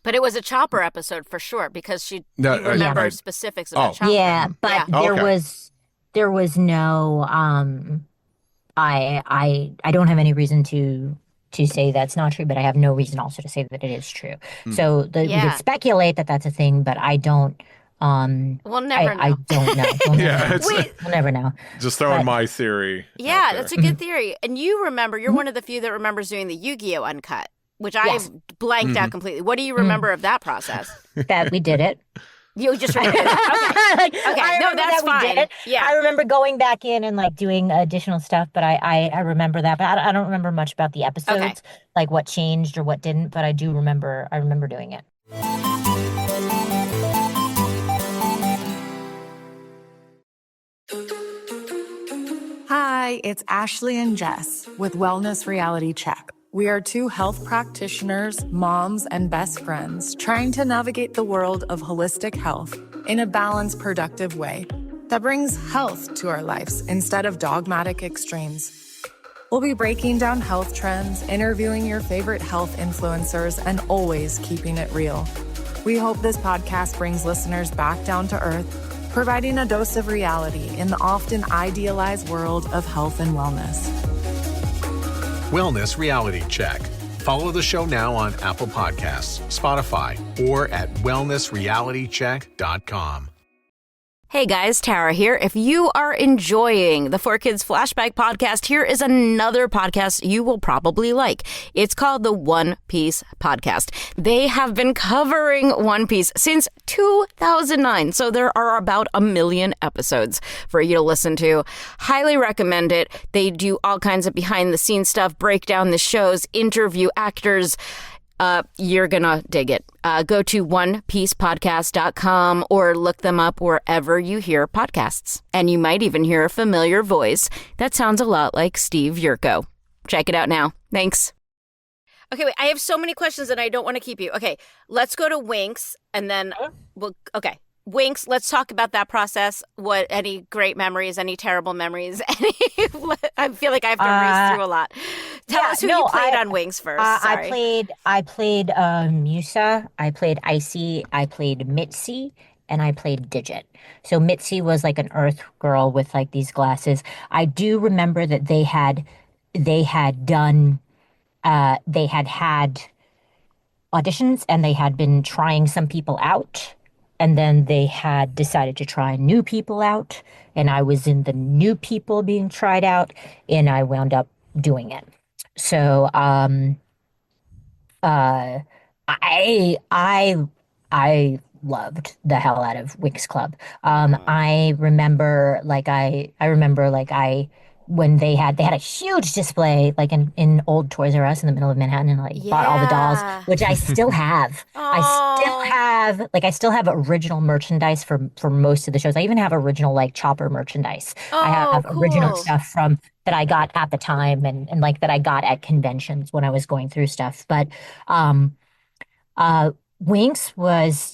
it was a Chopper episode for sure, because you remember specifics about Chopper. Yeah, but there was no I don't have any reason to say that's not true, but I have no reason also to say that it is true. So we could speculate that that's a thing, but I don't. We'll never know. I don't know. We'll never know. Wait. We'll never know. Just throwing my theory. Yeah, that's a good theory. And you remember, you're one of the few that remembers doing the Yu-Gi-Oh! Uncut, which I blanked out completely. What do you remember of that process? That we did it. You just remember it. Okay, no, that's fine. Yeah, I remember going back in and like doing additional stuff, but I remember that. But I don't remember much about the episodes, like what changed or what didn't. But I remember doing it. Hi, it's Ashley and Jess with Wellness Reality Check. We are two health practitioners, moms, and best friends trying to navigate the world of holistic health in a balanced, productive way that brings health to our lives instead of dogmatic extremes. We'll be breaking down health trends, interviewing your favorite health influencers, and always keeping it real. We hope this podcast brings listeners back down to earth, providing a dose of reality in the often idealized world of health and wellness. Wellness Reality Check. Follow the show now on Apple Podcasts, Spotify, or at wellnessrealitycheck.com. Hey guys, Tara here. If you are enjoying the 4Kids Flashback podcast, here is another podcast you will probably like. It's called the One Piece Podcast. They have been covering One Piece since 2009, so there are about 1 million episodes for you to listen to. Highly recommend it. They do all kinds of behind-the-scenes stuff, break down the shows, interview actors. You're gonna dig it. Go to onepiecepodcast.com or look them up wherever you hear podcasts. And you might even hear a familiar voice that sounds a lot like Steve Yurko. Check it out now. Thanks. Okay, wait, I have so many questions and I don't want to keep you. Okay, let's go to Winx and then Winx, let's talk about that process. Any great memories, any terrible memories? I feel like I have to race through a lot. Tell us who you played on Winx first. Sorry. I played Musa, I played Icy, I played Mitzi, and I played Digit. So Mitzi was like an Earth girl with like these glasses. I do remember that they had auditions and they had been trying some people out. And then they had decided to try new people out. And I was in the new people being tried out. And I wound up doing it. So I loved the hell out of Winx Club. I remember when they had a huge display like in old Toys R Us in the middle of Manhattan and bought all the dolls, which I still have. I still have original merchandise for most of the shows. I even have original like Chopper merchandise. I have original stuff that I got at the time and like that I got at conventions when I was going through stuff. But Winx was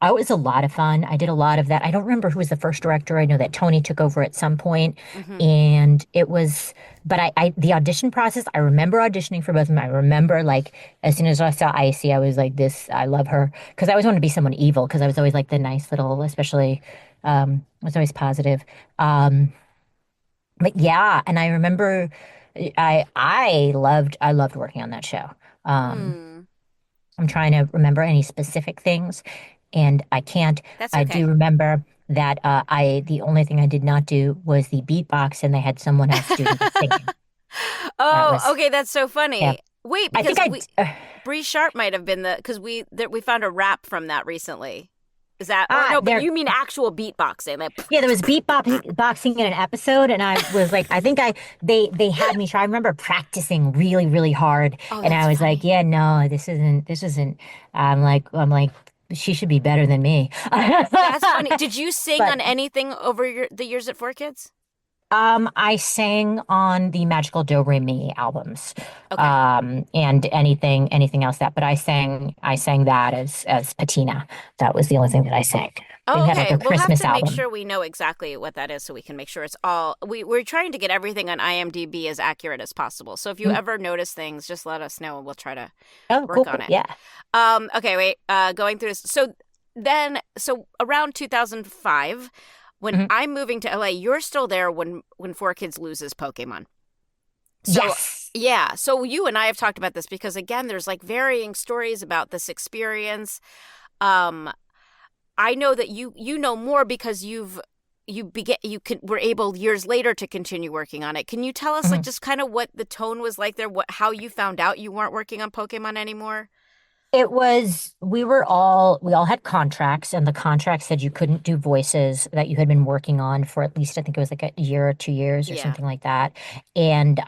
it was a lot of fun. I did a lot of that. I don't remember who was the first director. I know that Tony took over at some point, and it was. But the audition process. I remember auditioning for both of them. I remember like as soon as I saw Icy, I was like, "This, I love her," because I always wanted to be someone evil. Because I was always like the nice little, especially, was always positive. But yeah, and I remember, I loved working on that show. I'm trying to remember any specific things. And I can't. That's okay. I do remember that the only thing I did not do was the beatbox, and they had someone else do the singing. Okay, that's so funny. Yeah. Wait, because Bree Sharp might have been because we found a rap from that recently. Is that but you mean actual beatboxing? Yeah, there was beatboxing in an episode, and I was like, I think they had me try. I remember practicing really, really hard, and I was like, yeah, no, this isn't. I'm like. She should be better than me. That's funny. Did you sing on anything over the years at 4Kids? I sang on the Magical Do Re Mi albums, and anything else but I sang that as Patina. That was the only thing that I sang. Oh, they had like a we'll Christmas have to album. make sure we know exactly what that is so we can make sure it's all... We're trying to get everything on IMDb as accurate as possible. So if you ever notice things, just let us know and we'll try to work on it. Yeah. Okay, wait. Going through this. So around 2005, When I'm moving to LA, you're still there when 4Kids loses Pokemon. So, Yes. Yeah. So you and I have talked about this because, again, there's like varying stories about this experience. I know that you know more because were able years later to continue working on it. Can you tell us like just kind of what the tone was like there? How you found out you weren't working on Pokemon anymore? It was, we all had contracts, and the contract said you couldn't do voices that you had been working on for at least, I think it was like a year or 2 years or something like that. And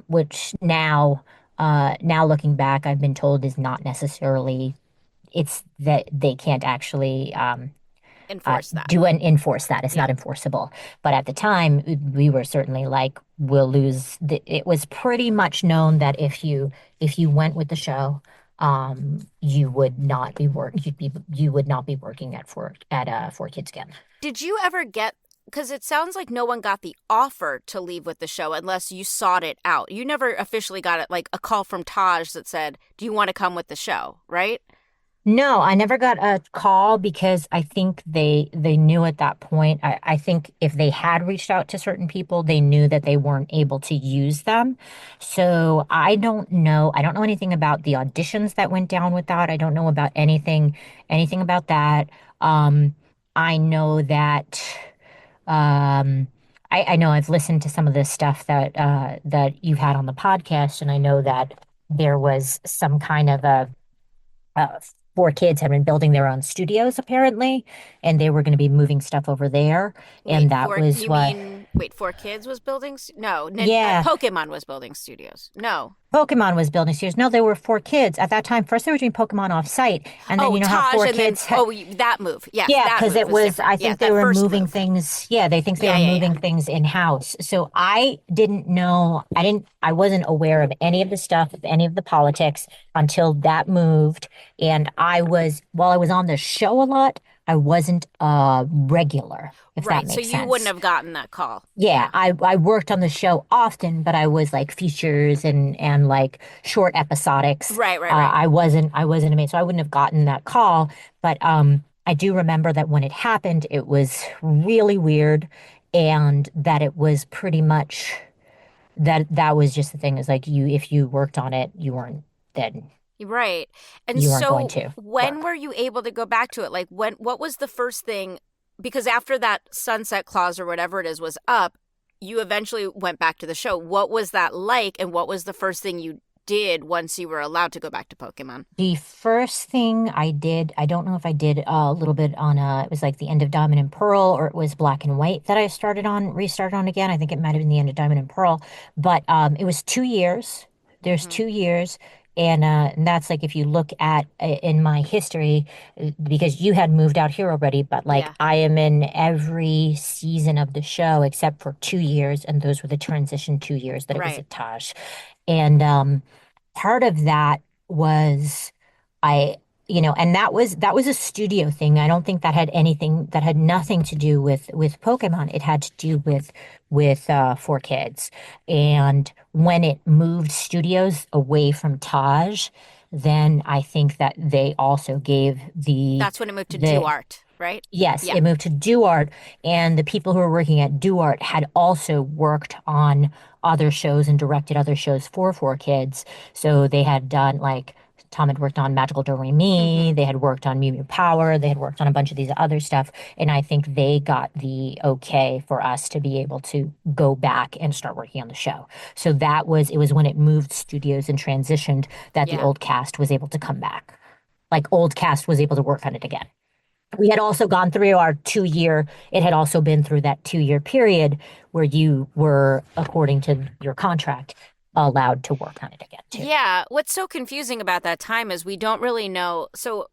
which now looking back, I've been told is not necessarily, it's that they can't actually enforce that. Enforce that. It's not enforceable. But at the time, we were certainly like, we'll lose. It was pretty much known that if you went with the show, you would not be working at 4Kids again. Did you ever get? Because it sounds like no one got the offer to leave with the show unless you sought it out. You never officially got it, like a call from Taj that said, "Do you want to come with the show?" Right? No, I never got a call because I think they knew at that point. I think if they had reached out to certain people, they knew that they weren't able to use them. So I don't know. I don't know anything about the auditions that went down with that. I don't know about anything about that. I know that I know I've listened to some of the stuff that you've had on the podcast, and I know that there was some kind of a 4Kids had been building their own studios apparently, and they were going to be moving stuff over there. And that was what. Wait, 4Kids was building? No, Yeah. Pokemon was building studios. No. Pokemon was building studios. No, they were 4Kids at that time. First, they were doing Pokemon off-site, and then how Taj 4Kids. that move. Yes, Yeah, because it was. I think they were moving move. things. Yeah, they think they were moving things in house. So I didn't know. I wasn't aware of any of the stuff, of any of the politics until that moved. And while I was on the show a lot, I wasn't a regular, if that makes sense. So you wouldn't have gotten that call. Yeah, I worked on the show often, but I was like features and like short episodics. Right. I wasn't a main, so I wouldn't have gotten that call. But I do remember that when it happened, it was really weird, and that it was pretty much that was just the thing. Is like if you worked on it, you weren't then. Right. And you weren't so going to when were you able to go back to it? Like what was the first thing? Because after that sunset clause or whatever it is was up, you eventually went back to the show. What was that like? And what was the first thing you did once you were allowed to go back to Pokemon? The first thing I did, I don't know if I did a little bit on it was like the end of Diamond and Pearl, or it was Black and White that I restarted on again. I think it might have been the end of Diamond and Pearl, but it was 2 years. There's 2 years. And that's like, if you look at in my history, because you had moved out here already, but like I am in every season of the show except for 2 years. And those were the transition 2 years that it was at Taj. And part of that was and that was a studio thing. I don't think that had nothing to do with Pokemon. It had to do with 4Kids. And when it moved studios away from Taj, then I think that they also gave That's when it moved to Duart, right? Yes, it moved to Duart, and the people who were working at Duart had also worked on other shows and directed other shows for 4Kids. So they had done like Tom had worked on Magical Do-Re-Mi, they had worked on Mew Mew Power, they had worked on a bunch of these other stuff, and I think they got the okay for us to be able to go back and start working on the show. So it was when it moved studios and transitioned that the old cast was able to come back. Like, old cast was able to work on it again. We had also gone through our 2 year, it had also been through that 2 year period where you were, according to your contract, allowed to work on it again too. Yeah. What's so confusing about that time is we don't really know. So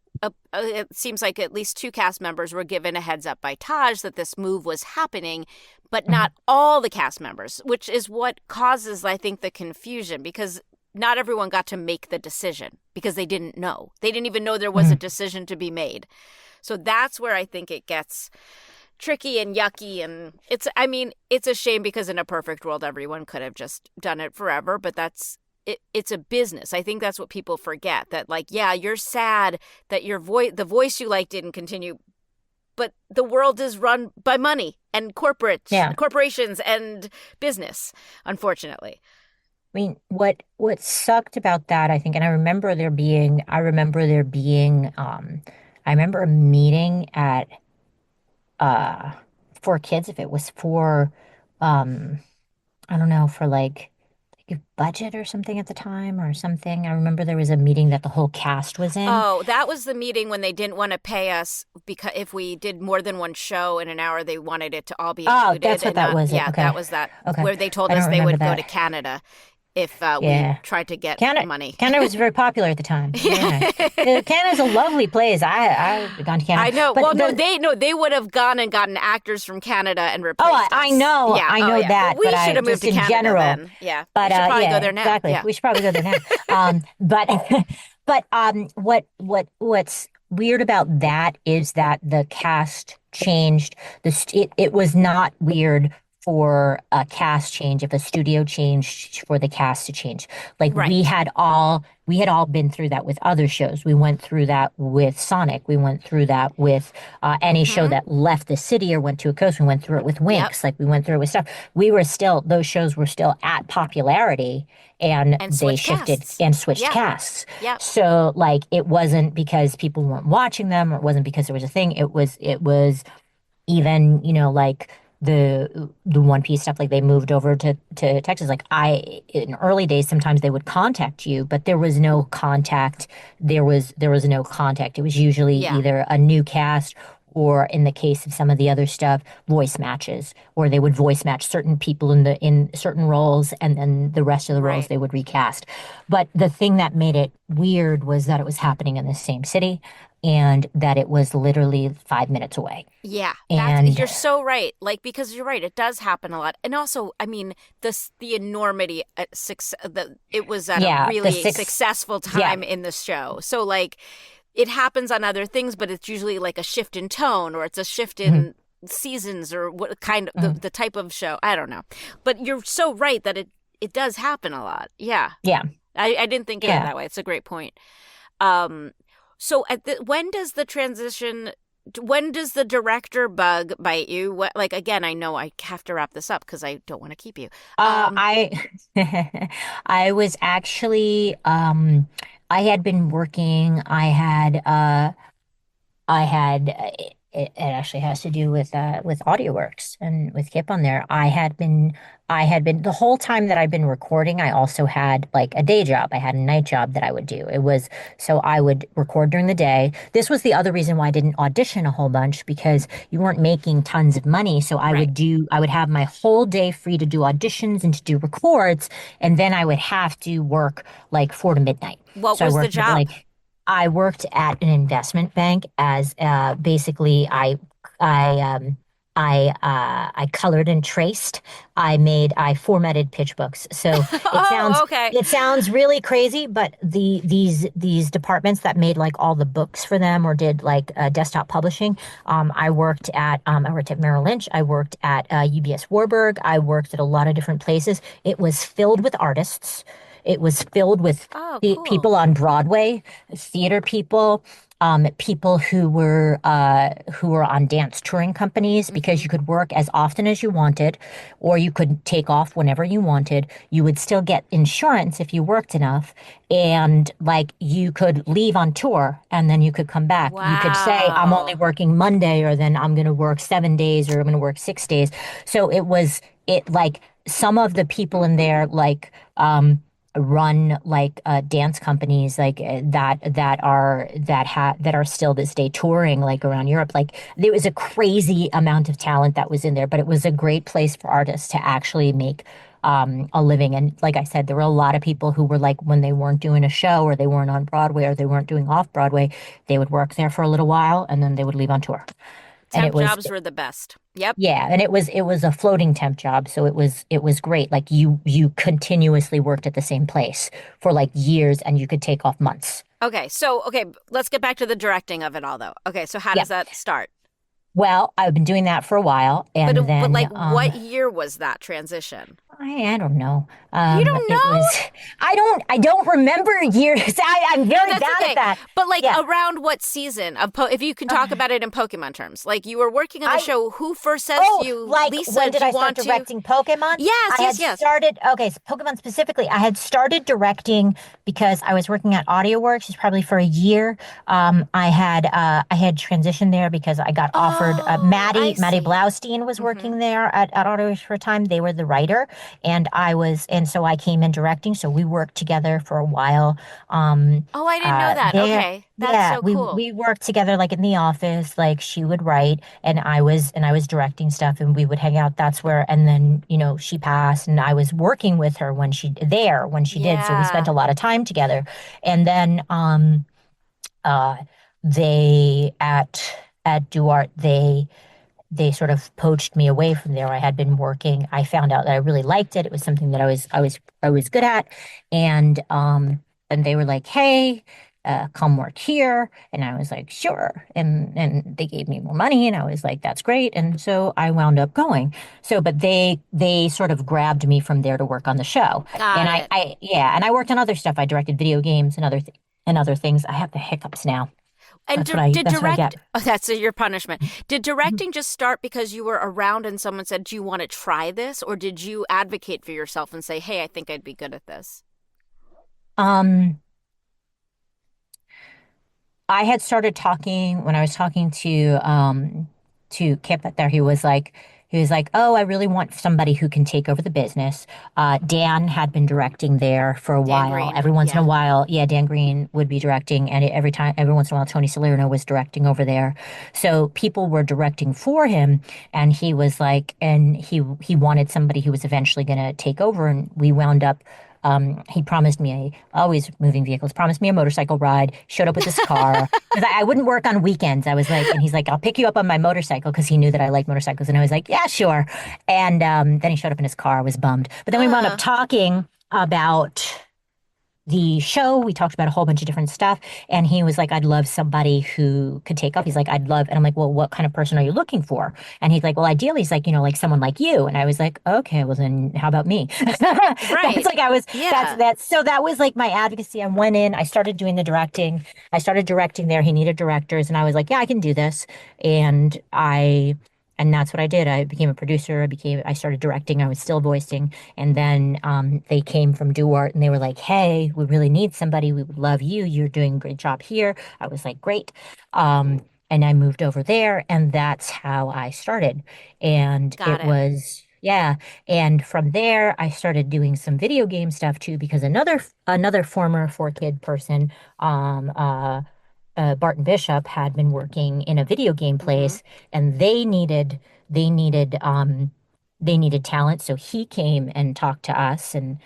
it seems like at least 2 cast members were given a heads up by Taj that this move was happening, but not all the cast members, which is what causes, I think, the confusion, because not everyone got to make the decision because they didn't know. They didn't even know there was a decision to be made. So that's where I think it gets tricky and yucky, and it's a shame because in a perfect world everyone could have just done it forever, but it's a business. I think that's what people forget, that like, yeah, you're sad that the voice you like didn't continue, but the world is run by money and corporations and business, unfortunately. I mean, what sucked about that, I think, and I remember there being I remember a meeting at 4Kids, if it was for I don't know, for like a budget or something at the time or something. I remember there was a meeting that the whole cast was in. Oh, that was the meeting when they didn't want to pay us because if we did more than one show in an hour, they wanted it to all be included. Oh, that's what that was. Yeah, Okay. that was that. Okay. Where they told I us don't they would remember go that. to Canada if we tried to get money. Canada was very popular at the time. Yeah. Canada's a lovely place. I've gone to Canada. I know. But Well, they would have gone and gotten actors from Canada and replaced us. I know. Yeah. I know that. Well, we but should have moved just to in Canada general. then. Yeah. But we should probably go there now. Exactly. Yeah. We should probably go there now. What's weird about that is that the cast changed. It was not weird for a cast change if a studio changed for the cast to change. Like we had all been through that with other shows. We went through that with Sonic. We went through that with any show that left the city or went to a coast. We went through it with Winx. Like we went through it with stuff. Those shows were still at popularity and they shifted and switched casts. Yeah. So like it wasn't because people weren't watching them or it wasn't because there was a thing. It was even, like the One Piece stuff, like they moved over to Texas. Like in early days, sometimes they would contact you, but there was no contact. There was no contact. It was usually either a new cast or, in the case of some of the other stuff, voice matches, or they would voice match certain people in certain roles, and then the rest of the roles they would recast. But the thing that made it weird was that it was happening in the same city, and that it was literally 5 minutes away. Yeah, and you're so right. Like, because you're right, it does happen a lot. And also, I mean, the enormity, it was at a really successful time in the show. So, like, it happens on other things, but it's usually like a shift in tone or it's a shift in seasons or what kind of the type of show. I don't know. But you're so right that it does happen a lot. Yeah. Yeah. I didn't think of it that way. It's a great point. So when does the director bug bite you? Again, I know I have to wrap this up because I don't want to keep you. I was actually, I had been working, it actually has to do with AudioWorks and with Kip on there. I had been the whole time that I've been recording, I also had like a day job. I had a night job that I would do. So I would record during the day. This was the other reason why I didn't audition a whole bunch, because you weren't making tons of money. So I would have my whole day free to do auditions and to do records. And then I would have to work like 4 to midnight. What was the job? I worked at an investment bank as basically I colored and traced. I formatted pitch books. So it sounds really crazy, but these departments that made like all the books for them or did like desktop publishing. I worked at Merrill Lynch. I worked at UBS Warburg. I worked at a lot of different places. It was filled with artists. It was filled with people on Broadway, theater people, people who were on dance touring companies, because you could work as often as you wanted, or you could take off whenever you wanted. You would still get insurance if you worked enough, and like you could leave on tour and then you could come back. Wow. You could say, I'm only working Monday, or then I'm going to work 7 days, or I'm going to work 6 days. So like some of the people in there like run like dance companies like that are still this day touring like around Europe. Like there was a crazy amount of talent that was in there, but it was a great place for artists to actually make a living. And like I said, there were a lot of people who were like, when they weren't doing a show or they weren't on Broadway or they weren't doing off Broadway, they would work there for a little while and then they would leave on tour. Temp jobs were the best. Yep. Yeah, and it was a floating temp job, so it was great. Like you continuously worked at the same place for like years, and you could take off months. Okay, let's get back to the directing of it all, though. Okay, so how does that start? Well, I've been doing that for a while, and But then like, what year was that transition? I don't know. You don't know? It was. I don't remember years. I'm very That's bad okay. at that. But like, around what season of if you can talk about it in Pokemon terms, like you were working on the show. Who first says to you, like Lisa? when did do I you start want directing Pokemon? Yes, I yes, had yes. started. Okay, so Pokemon specifically, I had started directing because I was working at AudioWorks. It's probably for a year. I had transitioned there because I got offered. Maddie Blaustein was working there at AudioWorks for a time. They were the writer, and so I came in directing. So we worked together for a while. I didn't know that. Okay, that's so cool. We worked together like in the office. Like she would write, and I was directing stuff, and we would hang out. That's where, and then she passed, and I was working with her when she did. So we spent a lot of time together, and then they at Duarte they sort of poached me away from there. I had been working. I found out that I really liked it. It was something that I was good at, and they were like, "Hey, come work here," and I was like, "Sure," and they gave me more money, and I was like, "That's great," and so I wound up going. So, but they sort of grabbed me from there to work on the show, and I worked on other stuff. I directed video games and other things. I have the hiccups now. And That's what I get. Oh, that's your punishment. Did directing just start because you were around and someone said, "Do you want to try this?" Or did you advocate for yourself and say, "Hey, I think I'd be good at this"? I had started talking when I was talking to Kip there. He was like, "Oh, I really want somebody who can take over the business." Dan had been directing there for a while. Green, every once in a while, Dan Green would be directing, and every once in a while, Tony Salerno was directing over there. So people were directing for him, and he was like, and he wanted somebody who was eventually going to take over, and we wound up. He promised me always moving vehicles, promised me a motorcycle ride, showed up with his car. Because I wouldn't work on weekends. I was like, and he's like, "I'll pick you up on my motorcycle," because he knew that I like motorcycles. And I was like, "Yeah, sure." And then he showed up in his car. I was bummed. But then we wound up talking about the show. We talked about a whole bunch of different stuff, and he was like, "I'd love somebody who could take up." He's like, "I'd love," and I'm like, "Well, what kind of person are you looking for?" And he's like, "Well, ideally," he's like, like someone like you. And I was like, "Okay, well then, how about me?" Right. That's like so that was like my advocacy. I went in, I started doing the directing. I started directing there. He needed directors, and I was like, "Yeah, I can do this," and that's what I did. I became a producer. I started directing. I was still voicing. And then they came from Duarte and they were like, "Hey, we really need somebody. We would love you. You're doing a great job here." I was like, "Great." And I moved over there, and that's how I started. And Got it. was, and from there, I started doing some video game stuff too, because another former 4Kid person, Barton Bishop, had been working in a video game place, and they needed talent. So he came and talked to us, and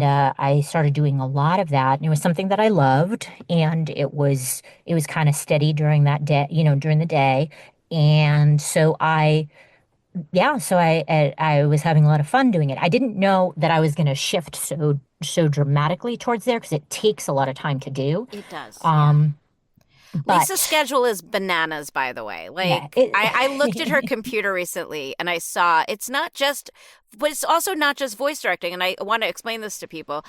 I started doing a lot of that. And it was something that I loved, and it was kind of steady during that day, during the day. And so I was having a lot of fun doing it. I didn't know that I was going to shift so dramatically towards there, because it takes a lot of time to do. It does. But Lisa's schedule is bananas, by the way. Like, I looked at her computer recently and I saw it's also not just voice directing. And I want to explain this to people.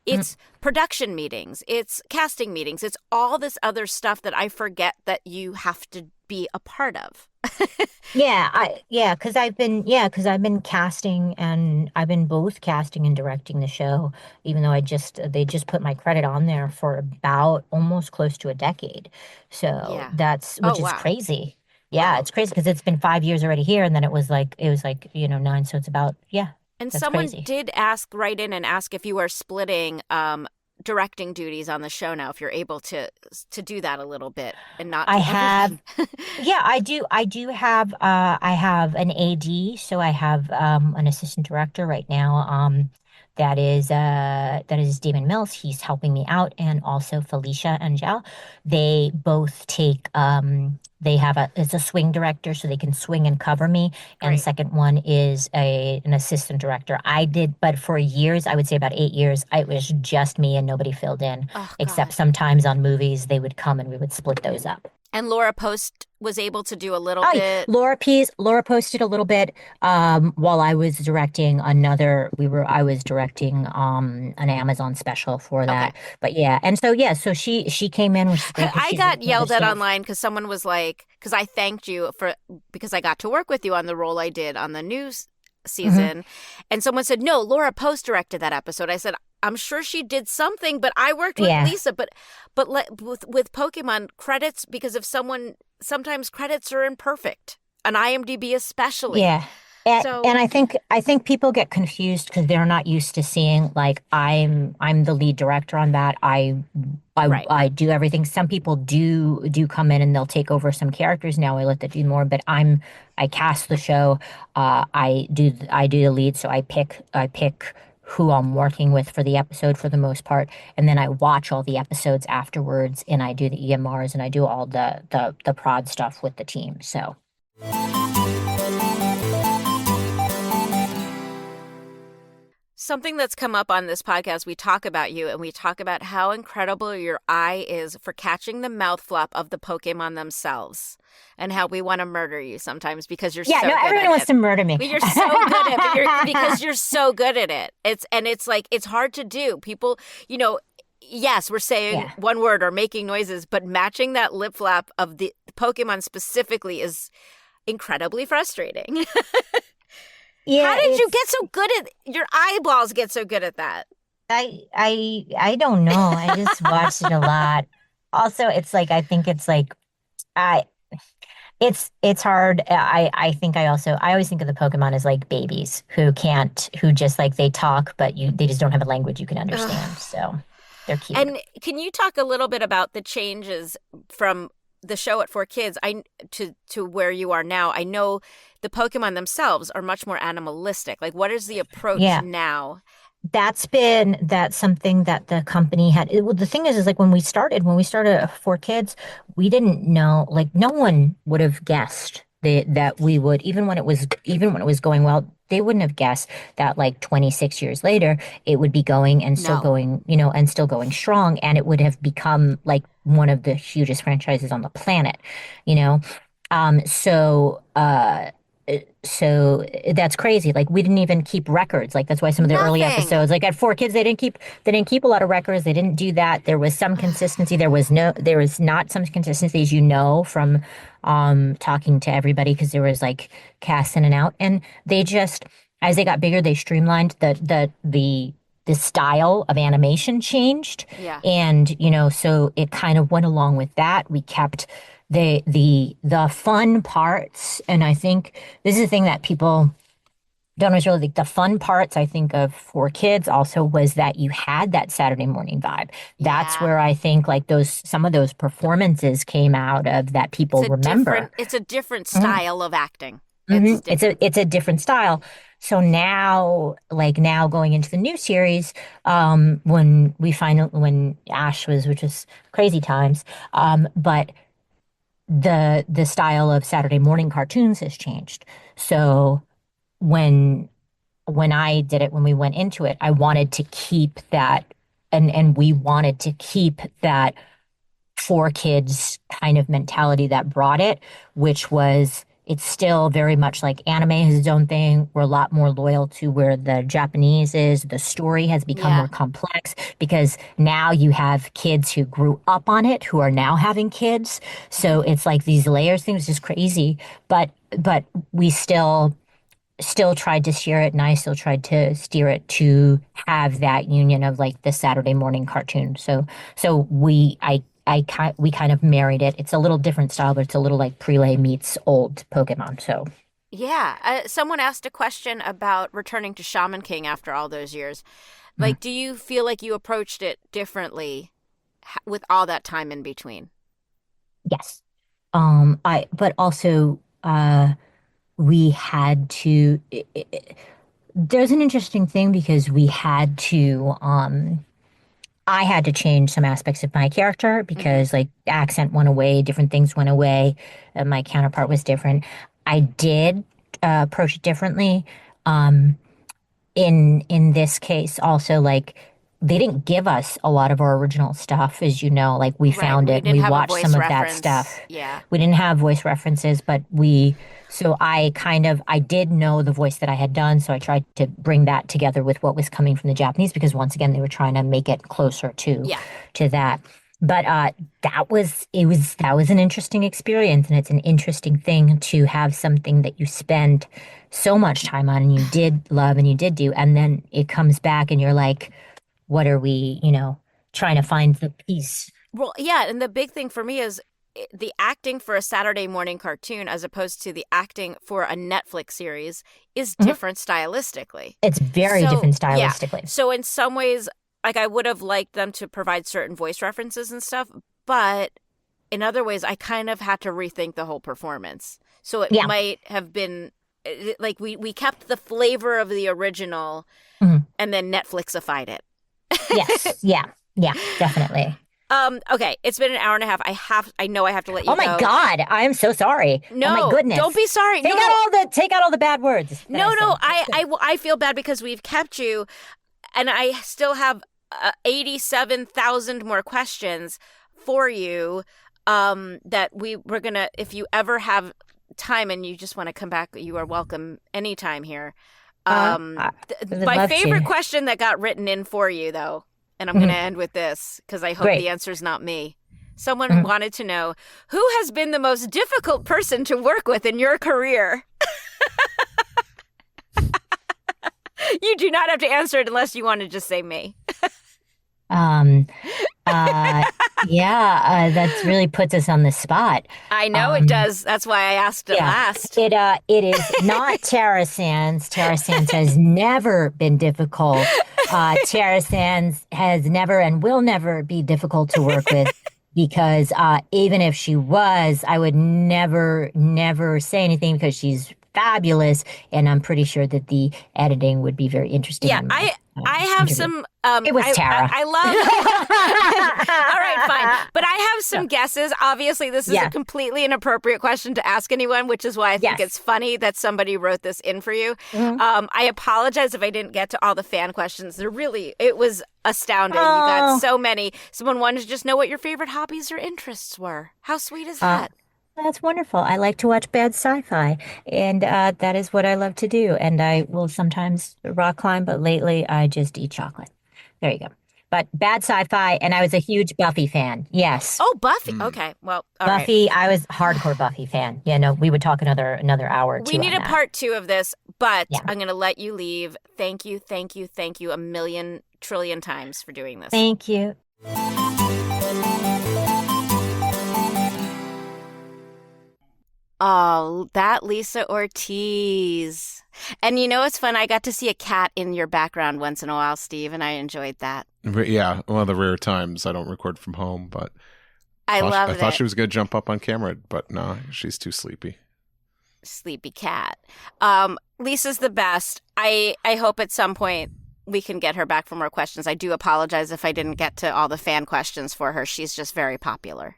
It's production meetings, it's casting meetings, it's all this other stuff that I forget that you have to be a part of. because I've been casting, and I've been both casting and directing the show, even though they just put my credit on there for about almost close to a decade. So which is crazy. Yeah, it's crazy because it's been 5 years already here, and then it was like 9, so it's about And that's someone crazy. did write in and ask if you are splitting directing duties on the show now, if you're able to do that a little bit and not. I have, I do have. I have an AD, so I have an assistant director right now. That is Damon Mills. He's helping me out, and also Felicia Angel. They both take it's a swing director, so they can swing and cover me. And the second one is an assistant director. But for years, I would say about 8 years, it was just me and nobody filled in, except sometimes on movies they would come and we would split those up. And Laura Post was able to do a little Oh, bit. Laura posted a little bit while I was directing I was directing an Amazon special for that. Okay. But yeah, and so she came in, which is great. 'Cause I she's got working other yelled at stuff. online because someone was like, because I thanked you because I got to work with you on the role I did on the news season. And someone said, no, Laura Post directed that episode. I said, I'm sure she did something, but I worked with Lisa. But with Pokemon credits, because sometimes credits are imperfect, on IMDb especially. Yeah. So And I think people get confused because they're not used to seeing like I'm the lead director on that. I do everything. Some people do come in and they'll take over some characters now. I let them do more, but I cast the show. I do the lead, so I pick who I'm working with for the episode for the most part, and then I watch all the episodes afterwards, and I do the EMRs and I do all the prod stuff with the team. So. something that's come up on this podcast, we talk about you and we talk about how incredible your eye is for catching the mouth flap of the Pokemon themselves, and how we want to murder you sometimes because you're so good at it. Everyone wants to murder me. But you're so good at it because you're so good at it. It's like it's hard to do. People, yes, we're saying one word or making noises, but matching that lip flap of the Pokemon specifically is incredibly frustrating. Yeah, how did you get so good at your eyeballs? Get so good at that? I don't know. I just watched it a lot. Also, it's like I think it's like it's hard. I always think of the Pokemon as like babies who just like they talk, but they just don't have a language you can understand. So they're cute. And can you talk a little bit about the changes from the show at 4Kids to where you are now? I know the Pokemon themselves are much more animalistic. Like, what is the approach now? That's something that the company had. The thing is like when we started at 4Kids, we didn't know, like no one would have guessed that we would, even when it was going well, they wouldn't have guessed that like 26 years later it would be going and still going, and still going strong, and it would have become like one of the hugest franchises on the planet, so that's crazy. Like we didn't even keep records. Like that's why some of the early episodes, like at 4Kids, they didn't keep a lot of records. They didn't do that. There was some consistency. There was not some consistency, as from talking to everybody, because there was like casts in and out. And they just, as they got bigger, they streamlined the style of animation changed. Yeah. And, so it kind of went along with that. We kept the fun parts, and I think this is the thing that people don't always really like. The fun parts, I think, of 4Kids also was that you had that Saturday morning vibe. That's where I think like some of those performances came out of that people remember. It's a different style of acting. It's a different style. So now going into the new series, when Ash was, which was crazy times, but the style of Saturday morning cartoons has changed. So when I did it, when we went into it, I wanted to keep that, and we wanted to keep that 4Kids kind of mentality that brought it, which was, it's still very much like anime has its own thing. We're a lot more loyal to where the Japanese is. The story has become more complex because now you have kids who grew up on it who are now having kids. So it's like these layers thing is just crazy. But we still tried to steer it, and I still tried to steer it to have that union of like the Saturday morning cartoon. So we kind of married it. It's a little different style, but it's a little like Prelay meets old Pokemon. So yeah, someone asked a question about returning to Shaman King after all those years. Like, do you feel like you approached it differently with all that time in between? Yes, but also we had to. There's an interesting thing because we had to. I had to change some aspects of my character because like accent went away, different things went away. My counterpart was different. I did approach it differently. In this case, also like they didn't give us a lot of our original stuff, as you know. Like we found it, and we watched some of that stuff. Yeah. We didn't have voice references, but so I did know the voice that I had done, so I tried to bring that together with what was coming from the Japanese, because once again, they were trying to make it closer to that. But that was an interesting experience, and it's an interesting thing to have something that you spend so much time on and you did love and you did do, and then it comes back and you're like, what are we, trying to find the piece? Well, yeah, and the big thing for me is the acting for a Saturday morning cartoon as opposed to the acting for a Netflix series is different stylistically. It's very different stylistically. Yeah. So in some ways, like I would have liked them to provide certain voice references and stuff, but in other ways, I kind of had to rethink the whole performance. So it might have been like we kept the flavor of the original and then Netflixified it. Yes. Yeah, definitely. Okay, it's been an hour and a half. I know I have to let you go. Oh my God, I'm so sorry. No, oh my goodness. Don't be sorry. Take out all the bad words. No, I feel bad because we've kept you, and I still have 87,000 more questions for you. That we're gonna, if you ever have time and you just want to come back, you are welcome anytime here. My favorite question that got written in for you, though, and I'm going to end with this because I hope the answer is not me. Someone wanted to know, who has been the most difficult person to work with in your career? You do not have to answer it unless you want to just say me. That really puts us on the spot. I know it does. That's why I asked it last. It is not Tara Sands. Tara Sands has never been difficult. Tara Sands has never and will never be difficult to work with, because even if she was, I would never say anything, because she's fabulous, and I'm pretty sure that the editing would be very interesting. Yeah, I have some. It was Tara. I love. All right, fine. But I have some guesses. Obviously, this is a completely inappropriate question to ask anyone, which is why I think it's funny that somebody wrote this in for you. I apologize if I didn't get to all the fan questions. It was astounding. You got so many. Someone wanted to just know what your favorite hobbies or interests were. How sweet is that? That's wonderful. I like to watch bad sci-fi, and that is what I love to do. And I will sometimes rock climb, but lately I just eat chocolate. There you go. But bad sci-fi, and I was a huge Buffy fan. Yes. Oh, Buffy. Okay. Well, all Buffy. right. I was hardcore Buffy fan. Yeah, no, we would talk another hour or two. We need on a that. part 2 of this, but I'm going to let you leave. Thank you a million trillion times for doing this. Thank you. Oh, that Lisa Ortiz. And you know what's fun? I got to see a cat in your background once in a while, Steve, and I enjoyed that. Yeah, one of the rare times I don't record from home, but I thought she was going to jump up on camera, but no, she's too sleepy. Sleepy cat. Lisa's the best. I hope at some point we can get her back for more questions. I do apologize if I didn't get to all the fan questions for her. She's just very popular.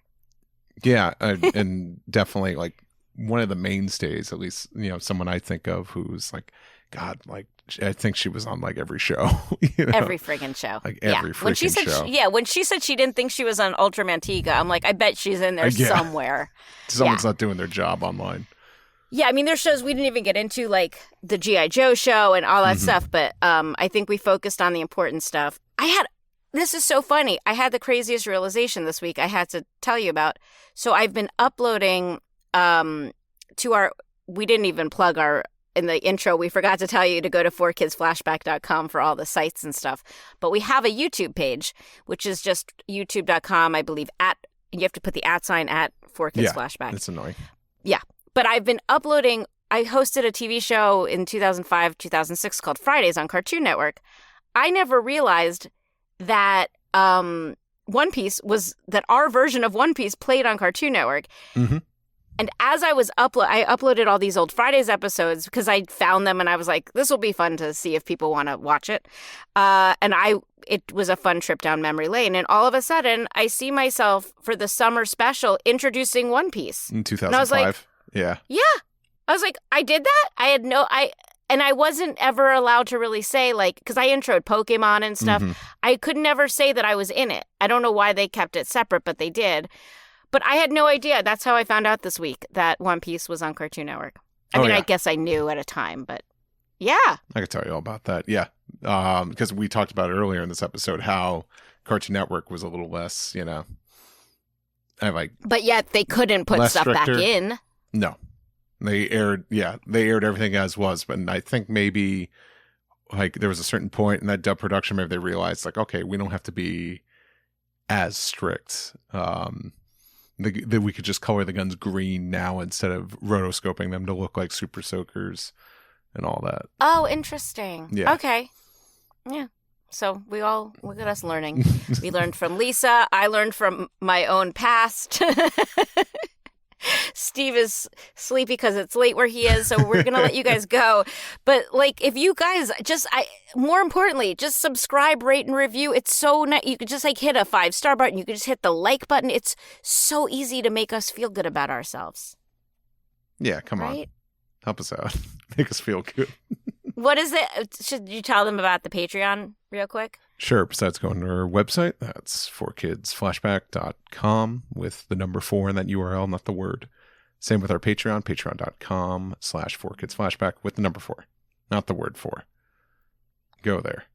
Yeah, and definitely like one of the mainstays, at least, someone I think of who's like, God, like, I think she was on like every show. Every friggin' show. Like every when she said show. When she said she didn't think she was on Ultra Mantiga, I'm like, I bet she's in there somewhere. Someone's not doing their job online. Yeah, I mean, there's shows we didn't even get into, like the G.I. Joe show and all that stuff, but I think we focused on the important stuff. This is so funny. I had the craziest realization this week I had to tell you about. So I've been uploading we didn't even plug in the intro, we forgot to tell you to go to 4kidsflashback.com for all the sites and stuff. But we have a YouTube page, which is just youtube.com, I believe, you have to put the @ at 4kidsflashback. It's annoying. Yeah. But I've been uploading, I hosted a TV show in 2005, 2006 called Fridays on Cartoon Network. I never realized that One Piece that our version of One Piece played on Cartoon Network. Mm-hmm. And as I was I uploaded all these old Fridays episodes because I found them and I was like, this will be fun to see if people want to watch it. It was a fun trip down memory lane. And all of a sudden, I see myself for the summer special introducing One Piece. In 2005. And I was like, yeah. I was like, I did that? And I wasn't ever allowed to really say, like, because I introed Pokemon and stuff. I could never say that I was in it. I don't know why they kept it separate, but they did. But I had no idea. That's how I found out this week that One Piece was on Cartoon Network. I mean, I guess I knew at a time, but yeah. I could tell you all about that. Yeah. Because we talked about earlier in this episode how Cartoon Network was a little less, But yet they couldn't put stuff back in. No. They aired everything as was, but I think maybe like there was a certain point in that dub production maybe they realized like, okay, we don't have to be as strict. That we could just color the guns green now instead of rotoscoping them to look like Super Soakers and all that. Oh, interesting. Yeah. Okay. Yeah. So look at us learning. We learned from Lisa. I learned from my own past. Steve is sleepy because it's late where he is, so we're going to let you guys go. But, like, if you guys more importantly, just subscribe, rate, and review. It's so nice. You could just, like, hit a 5-star button. You could just hit the like button. It's so easy to make us feel good about ourselves. Yeah, come on. Help us out. Make us feel good. What is it? Should you tell them about the Patreon real quick? Sure. Besides going to our website, that's 4kidsflashback.com with the number 4 in that URL, not the word. Same with our Patreon, patreon.com/4kidsflashback with the number 4, not the word 4. Go there.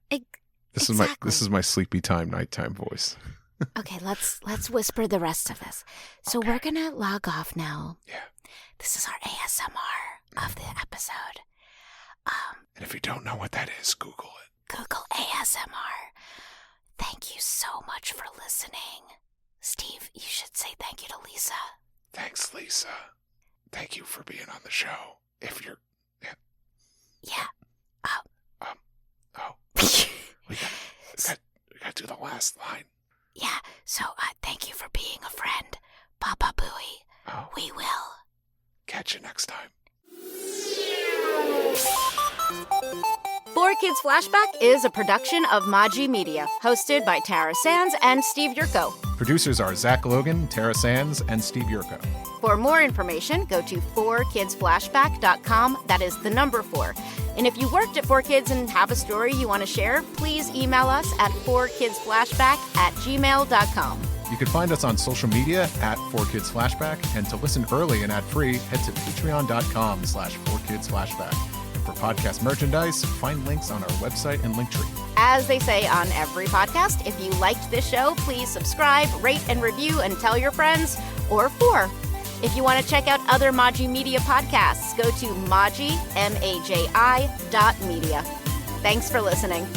This is my sleepy time, nighttime voice. Okay, let's whisper the rest of this. So we're going to log off now. Yeah. This is our ASMR of the episode. And if you don't know what that is, Google it. Google ASMR. Thank you so much for listening. Steve, you should say thank you to Lisa. Thanks, Lisa. Thank you for being on the show. If you're... Yeah. We got to do the last line. Yeah, so thank you for being a friend. Papa Booey. Oh. We will. Catch you next time. 4Kids Flashback is a production of Maji Media, hosted by Tara Sands and Steve Yurko. Producers are Zach Logan, Tara Sands, and Steve Yurko. For more information, go to 4kidsflashback.com. That is the number 4. And if you worked at 4Kids and have a story you want to share, please email us at 4kidsflashback@gmail.com. You can find us on social media at 4kidsflashback, and to listen early and ad-free, head to patreon.com/4kidsflashback. For podcast merchandise, find links on our website and Linktree. As they say on every podcast, if you liked this show, please subscribe, rate, and review, and tell your friends, or 4. If you want to check out other Maji Media podcasts, go to maji.media. Thanks for listening.